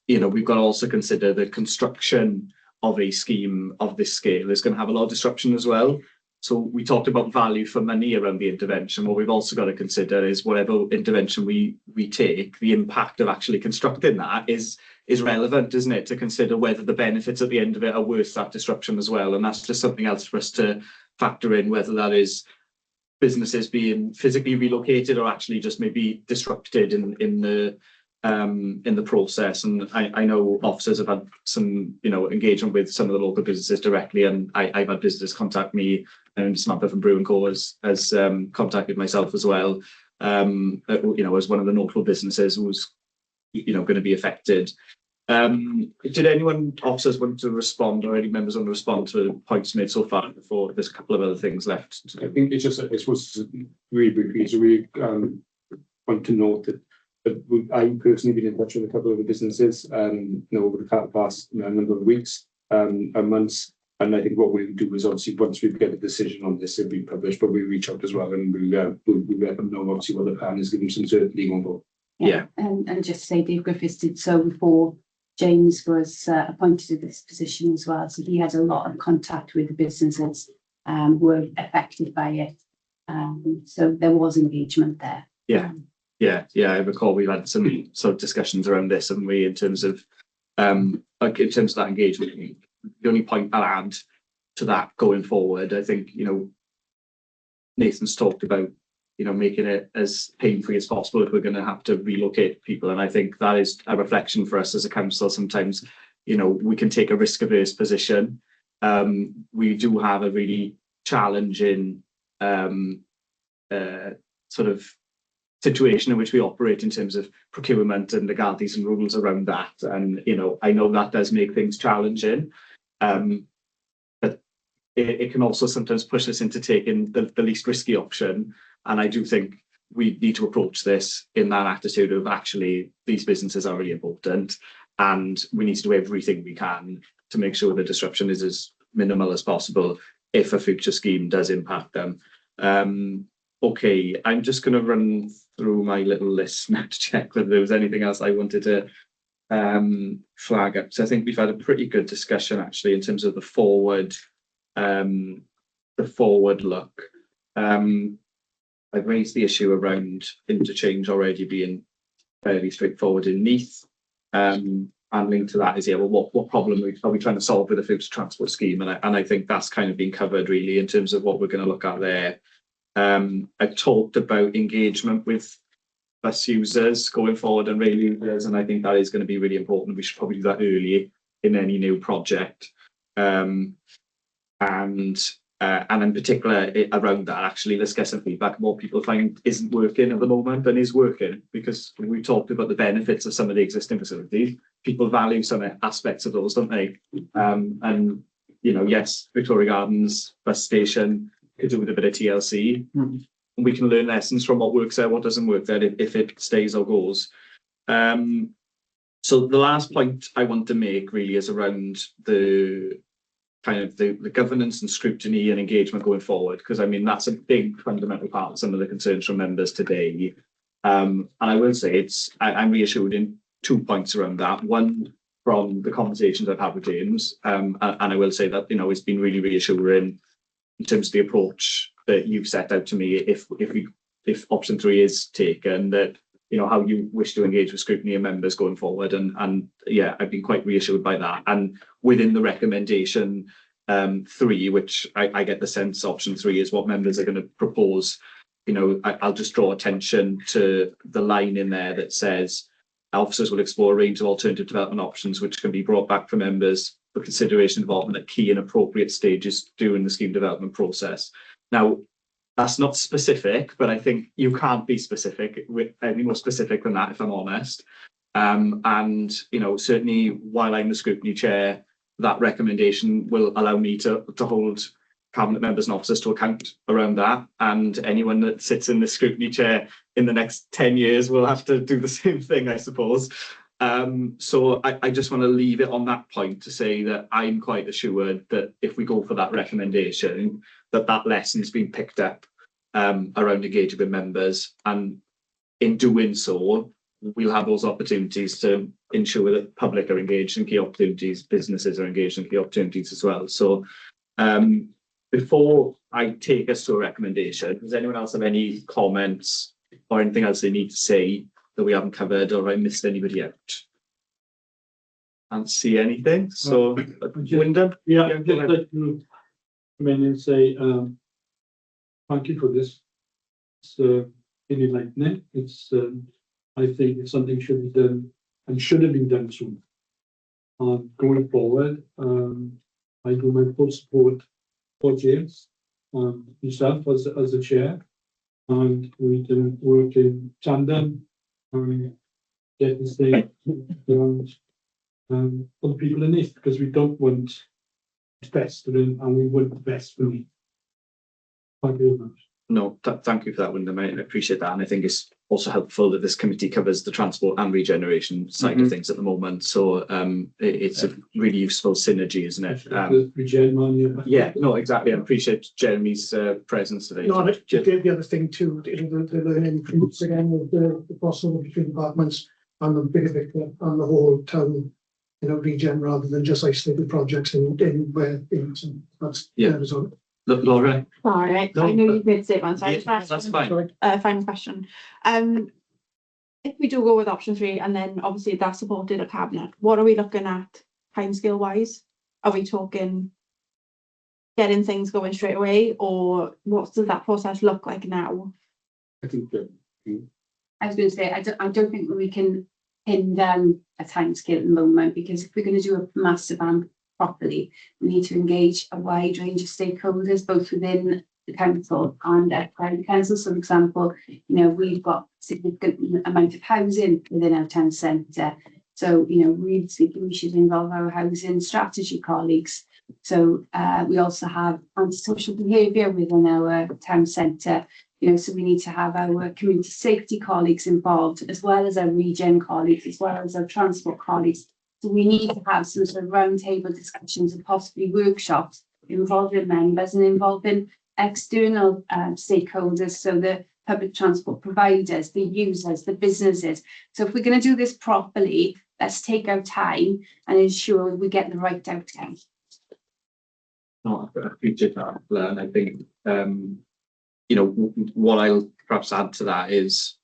You know, we've got to also consider the construction of a scheme of this scale is going to have a lot of disruption as well. So we talked about value for money around the intervention. What we've also got to consider is whatever intervention we take, the impact of actually constructing that is relevant, isn't it? To consider whether the benefits at the end of it are worth that disruption as well. And that's just something else for us to factor in, whether that is businesses being physically relocated or actually just maybe disrupted in the process. And I know officers have had some, you know, engagement with some of the local businesses directly, and I've had visitors contact me, and Samantha from Brew and Co has contacted myself as well, you know, as one of the notable businesses who's, you know, going to be affected. Did anyone, officers, want to respond, or any members want to respond to points made so far before there's a couple of other things left? I think it's just, I suppose, really briefly, it's a really point to note that I've personally been in touch with a couple of the businesses, you know, over the past number of weeks and months. And I think what we'll do is, obviously, once we get a decision on this, it'll be published, but we reach out as well, and we'll let them know, obviously, what the plan is, give them some certainty on board. Yeah. And just to say, Dave Griffiths did so before James was appointed to this position as well. So he had a lot of contact with the businesses who were affected by it. So there was engagement there. Yeah, I recall we've had some sort of discussions around this, haven't we, in terms of that engagement. The only point I'll add to that going forward, I think, you know, Nathan's talked about, you know, making it as pain-free as possible if we're going to have to relocate people. And I think that is a reflection for us as a council. Sometimes, you know, we can take a risk-averse position. We do have a really challenging sort of situation in which we operate in terms of procurement and legalities and rules around that. And, you know, I know that does make things challenging. But it can also sometimes push us into taking the least risky option. And I do think we need to approach this in that attitude of, actually, these businesses are really important, and we need to do everything we can to make sure the disruption is as minimal as possible if a future scheme does impact them. Okay, I'm just going to run through my little list now to check whether there was anything else I wanted to flag up. So I think we've had a pretty good discussion, actually, in terms of the forward look. I've raised the issue around interchange already being fairly straightforward in Neath. And linked to that is, yeah, well, what problem are we trying to solve with the future transport scheme? And I think that's kind of been covered, really, in terms of what we're going to look at there. I've talked about engagement with bus users going forward and rail users, and I think that is going to be really important. We should probably do that early in any new project. And in particular around that, actually, let's get some feedback on what people find isn't working at the moment and is working, because we talked about the benefits of some of the existing facilities. People value some aspects of those, don't they? And, you know, yes, Victoria Gardens bus station could do with a bit of TLC. And we can learn lessons from what works there, what doesn't work there, if it stays or goes. So the last point I want to make really is around the kind of the governance and scrutiny and engagement going forward, because I mean, that's a big fundamental part of some of the concerns from members today. And I will say I'm reassured in 2 points around that. One, from the conversations I've had with James. And I will say that, it's been really reassuring in terms of the approach that you've set out to me. If option 3 is taken, that, how you wish to engage with scrutiny and members going forward. And yeah, I've been quite reassured by that. And within the recommendation 3, which I get the sense option 3 is what members are going to propose, I'll just draw attention to the line in there that says officers will explore a range of alternative development options which can be brought back for members for consideration involvement at key and appropriate stages during the scheme development process. Now, that's not specific, but I think you can't be specific with any more specific than that, if I'm honest. And certainly while I'm the scrutiny chair, that recommendation will allow me to hold cabinet members and officers to account around that. And anyone that sits in the scrutiny chair in the next 10 years will have to do the same thing, I suppose. So I just want to leave it on that point to say that I'm quite assured that if we go for that recommendation, that lesson's been picked up around engaging with members. And in doing so, we'll have those opportunities to ensure that the public are engaged in key opportunities, businesses are engaged in key opportunities as well. So before I take us to a recommendation, does anyone else have any comments or anything else they need to say that we haven't covered, or I missed anybody out? Can't see anything. So, Wyndham? Yeah, I'd just like to come in and say thank you for this. It's enlightening. It's I think it's something should be done and should have been done soon. Going forward, I do my full support for James, yourself as the chair, and we can work in tandem and get this thing around for the people in Neath, because we don't want the best for them and we want the best for me. Thank you very much. No, thank you for that, Wyndham. I appreciate that. And I think it's also helpful that this committee covers the transport and regeneration side of things at the moment. So it's a really useful synergy, isn't it? Yeah, no, exactly. I appreciate Jeremy's presence today. No, the other thing too, the learning groups again with the crossover between departments and the bigger picture and the whole town, regen, rather than just isolated projects in where that's the result. Look, Laura. Sorry, I know you've made statements. That's fine. Final question. If we do go with option 3 and then obviously that's supported at cabinet, what are we looking at timescale wise? Are we talking getting things going straight away, or what does that process look like now? I think I was going to say, I don't think we can pin down a timescale at the moment, because if we're going to do a master plan properly, we need to engage a wide range of stakeholders, both within the council and outside the council. So, for example, we've got significant amount of housing within our town centre. So, really speaking, we should involve our housing strategy colleagues. So we also have antisocial behaviour within our town centre. So we need to have our community safety colleagues involved, as well as our regen colleagues, as well as our transport colleagues. So we need to have some sort of roundtable discussions and possibly workshops involving members and involving external stakeholders, so the public transport providers, the users, the businesses. So if we're going to do this properly, let's take our time and ensure we get the right outcome. No, I appreciate that, and I think what I'll perhaps add to that is,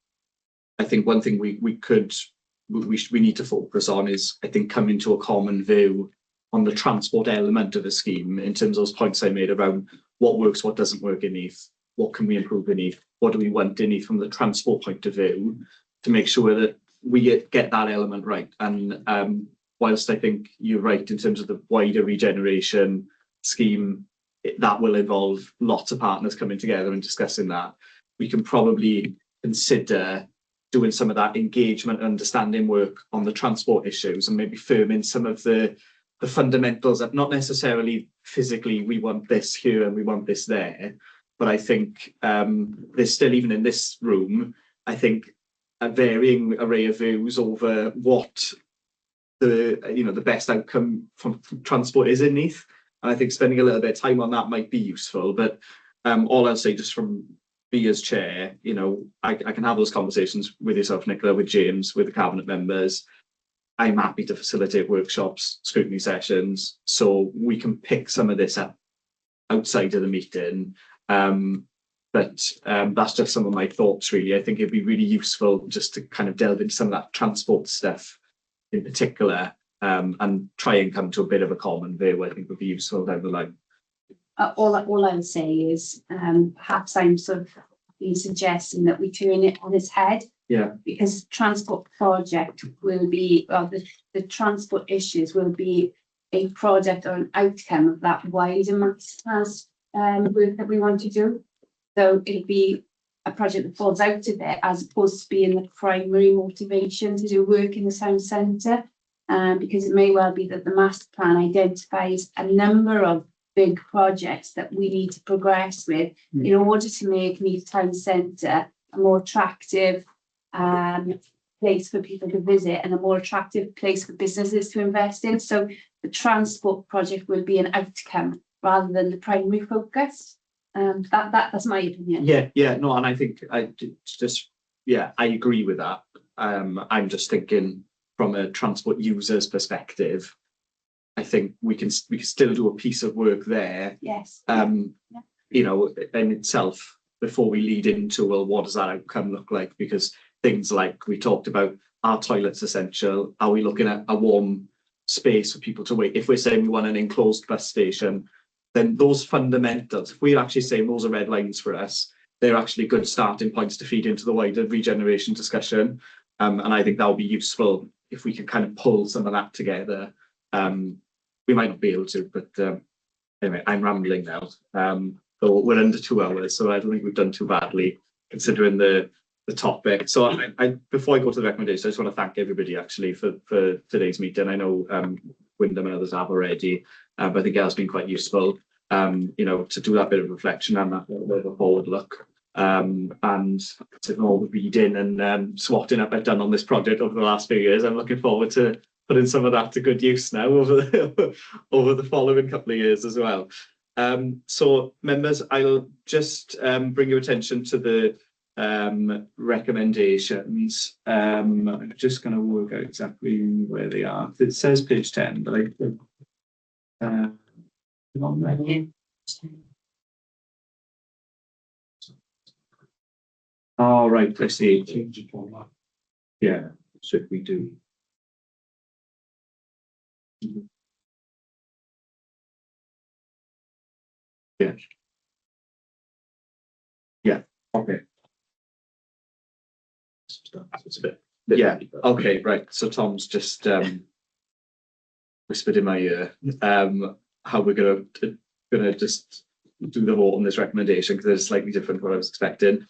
I think one thing we need to focus on is, I think, coming to a common view on the transport element of the scheme, in terms of those points I made around what works, what doesn't work in Neath, what can we improve in Neath, what do we want in Neath from the transport point of view, to make sure that we get that element right. And whilst I think you're right in terms of the wider regeneration scheme, that will involve lots of partners coming together and discussing that. We can probably consider doing some of that engagement and understanding work on the transport issues, and maybe firming some of the fundamentals that not necessarily physically we want this here and we want this there, but I think there's still, even in this room, I think a varying array of views over what the best outcome from transport is in Neath. And I think spending a little bit of time on that might be useful. But all I'll say, just from me as chair, I can have those conversations with yourself, Nicola, with James, with the cabinet members. I'm happy to facilitate workshops, scrutiny sessions, so we can pick some of this up outside of the meeting. But that's just some of my thoughts, really. I think it'd be really useful just to kind of delve into some of that transport stuff in particular, and try and come to a bit of a common view. I think would be useful down the line. All I would say is, perhaps I'm sort of been suggesting that we turn it on its head. Yeah. Because transport project will be, the transport issues will be a project or an outcome of that wider master plan work that we want to do. So it'll be a project that falls out of it, as opposed to being the primary motivation to do work in the town centre. Because it may well be that the master plan identifies a number of big projects that we need to progress with in order to make Neath Town Centre a more attractive place for people to visit and a more attractive place for businesses to invest in. So the transport project will be an outcome rather than the primary focus. That's my opinion. Yeah, no, and I think I agree with that. I'm just thinking from a transport user's perspective, I think we can still do a piece of work there. Yes. You know, in itself, before we lead into, well, what does that outcome look like? Because things like we talked about, are toilets essential? Are we looking at a warm space for people to wait? If we're saying we want an enclosed bus station, then those fundamentals, if we're actually saying those are red lines for us, they're actually good starting points to feed into the wider regeneration discussion. And I think that'll be useful if we can kind of pull some of that together. We might not be able to, but anyway, I'm rambling now. So we're under 2 hours, so I don't think we've done too badly considering the topic. So I before I go to the recommendation, I just want to thank everybody actually for today's meeting. I know Wyndham and others have already, but I think it has been quite useful, you know, to do that bit of reflection and that bit of a forward look. And all the reading and swatting up I've done on this project over the last few years, I'm looking forward to putting some of that to good use now over the following couple of years as well. So members, I'll just bring your attention to the recommendations. I'm just going to work out exactly where they are. It says page 10, but I think on there. All right, I see. Yeah, so if we do. Yeah. Yeah, okay. It's a bit yeah, okay, right. So Tom's just whispered in my ear how we're gonna just do the vote on this recommendation, because it's slightly different to what I was expecting.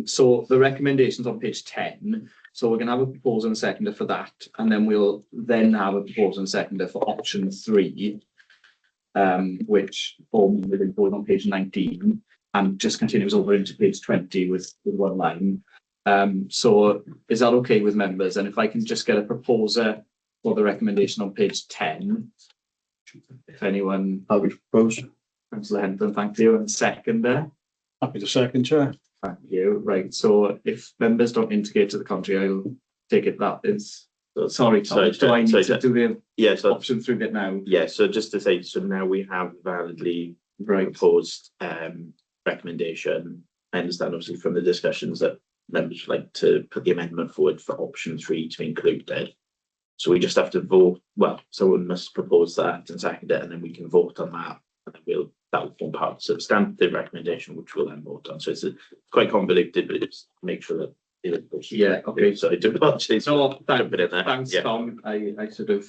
So the recommendations on page 10. So we're going to have a proposal and a seconder for that, and then we'll then have a proposal and seconder for option 3, which formally will be on page 19 and just continues over into page 20 with one line. So is that okay with members? And if I can just get a proposer for the recommendation on page 10, if anyone. I would propose. Councillor Henton, thank you, and seconder. Happy to second, Chair. Thank you. Right, so if members don't indicate to the contrary, I'll take it that is. Sorry, Tom, do I need to do the option 3 bit now? Yeah, so just to say, so now we have validly proposed recommendation. I understand obviously from the discussions that members would like to put the amendment forward for option 3 to include that. So we just have to vote, well, someone must propose that and second it, and then we can vote on that, and then that will form part of the substantive recommendation, which we'll then vote on. So it's quite convoluted, but it's make sure that yeah, okay. So I do apologize. No, thanks, yeah. Tom. I should have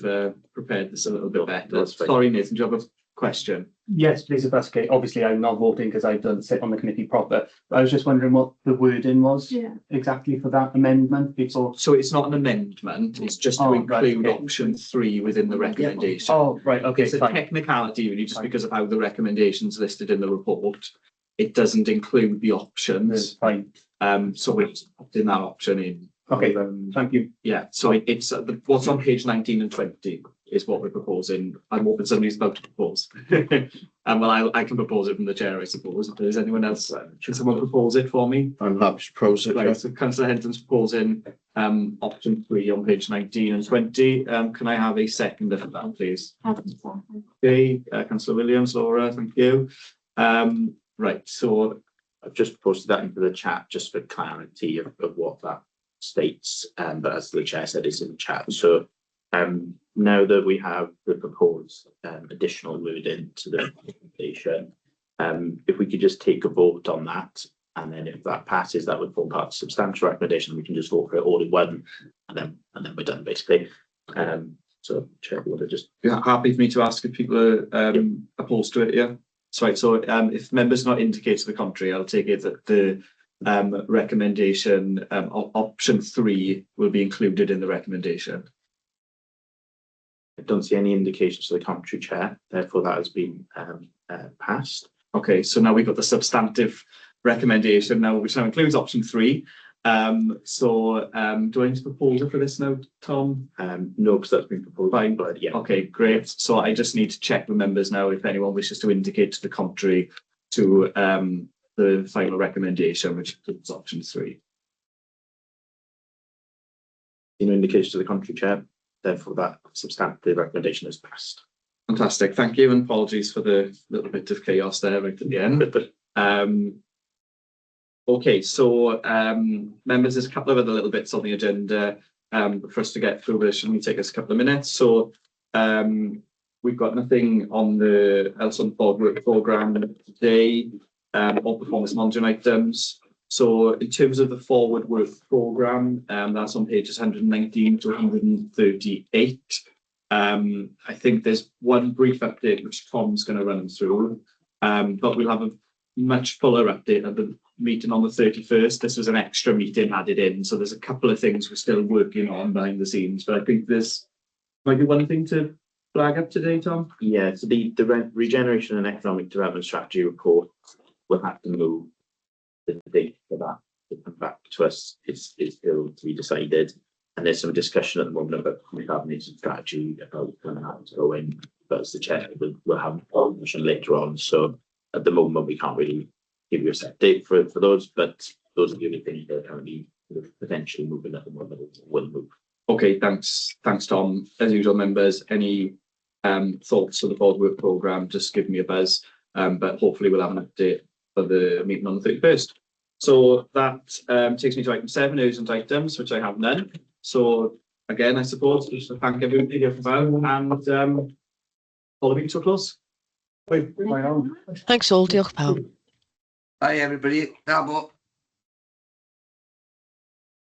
prepared this a little bit better. Sorry, Nathan, do you have a question? Yes, please, if that's okay. Obviously, I'm not voting because I don't sit on the committee proper. But I was just wondering what the wording was exactly for that amendment before. So it's not an amendment, it's just to include option 3 within the recommendation. Oh, right, okay. It's a technicality really, just because of how the recommendations listed in the report. It doesn't include the options. Fine. So we're just putting that option in. Okay, thank you. Yeah, so it's what's on page 19 and 20 is what we're proposing. I'm hoping somebody's about to propose. And well, I can propose it from the chair, I suppose. But is anyone else? Can someone propose it for me? I'm happy to propose it. Right, so Councillor Henton's proposing option 3 on page 19 and 20. Can I have a seconder for that, please? Okay, Councillor Williams, Laura, thank you. Right, so I've just posted that into the chat just for clarity of what that states. But as the chair said, it's in the chat. So now that we have the proposed additional wording to the recommendation, if we could just take a vote on that, and then if that passes, that would form part of the substantial recommendation. We can just vote for it all in one, and then we're done basically. So chair would just happy for me to ask if people are opposed to it, yeah? That's right. So if members not indicate to the contrary, I'll take it that the recommendation option 3 will be included in the recommendation. I don't see any indications to the contrary, chair. Therefore, that has been passed. Okay, so now we've got the substantive recommendation now, which now includes option 3. So do I need to propose it for this now, Tom? No, because that's been proposed. Fine. But yeah. Okay, great. So I just need to check with members now if anyone wishes to indicate to the contrary to the final recommendation, which includes option 3. No indication to the contrary, chair. Therefore, that substantive recommendation is passed. Fantastic, thank you, and apologies for the little bit of chaos there right at the end. Okay, so members, there's a couple of other little bits on the agenda for us to get through, but it should only take us a couple of minutes. So we've got nothing on the else on the board work programme today, or performance monitoring items. So in terms of the forward work programme, that's on pages 119 to 138. I think there's one brief update which Tom's going to run through, but we'll have a much fuller update at the meeting on the 31st. This was an extra meeting added in, so there's a couple of things we're still working on behind the scenes, but I think there's might be one thing to flag up today, Tom. Yeah, so the regeneration and economic development strategy report will have to move the date for that to come back to us. It's still to be decided, and there's some discussion at the moment about carbonation strategy about how to go in, but as the chair we'll have a motion later on. So at the moment we can't really give you a set date for those, but those are the only things that are currently potentially moving at the moment will move. Okay, thanks Tom. As usual, members, any thoughts for the board work programme, just give me a buzz, but hopefully we'll have an update for the meeting on the 31st. So that takes me to item 7, urgent items, which I have none. So again, I suppose just to thank everybody here for and call the meeting to a close. Thanks all, diolch pawb. Bye everybody. Talbot.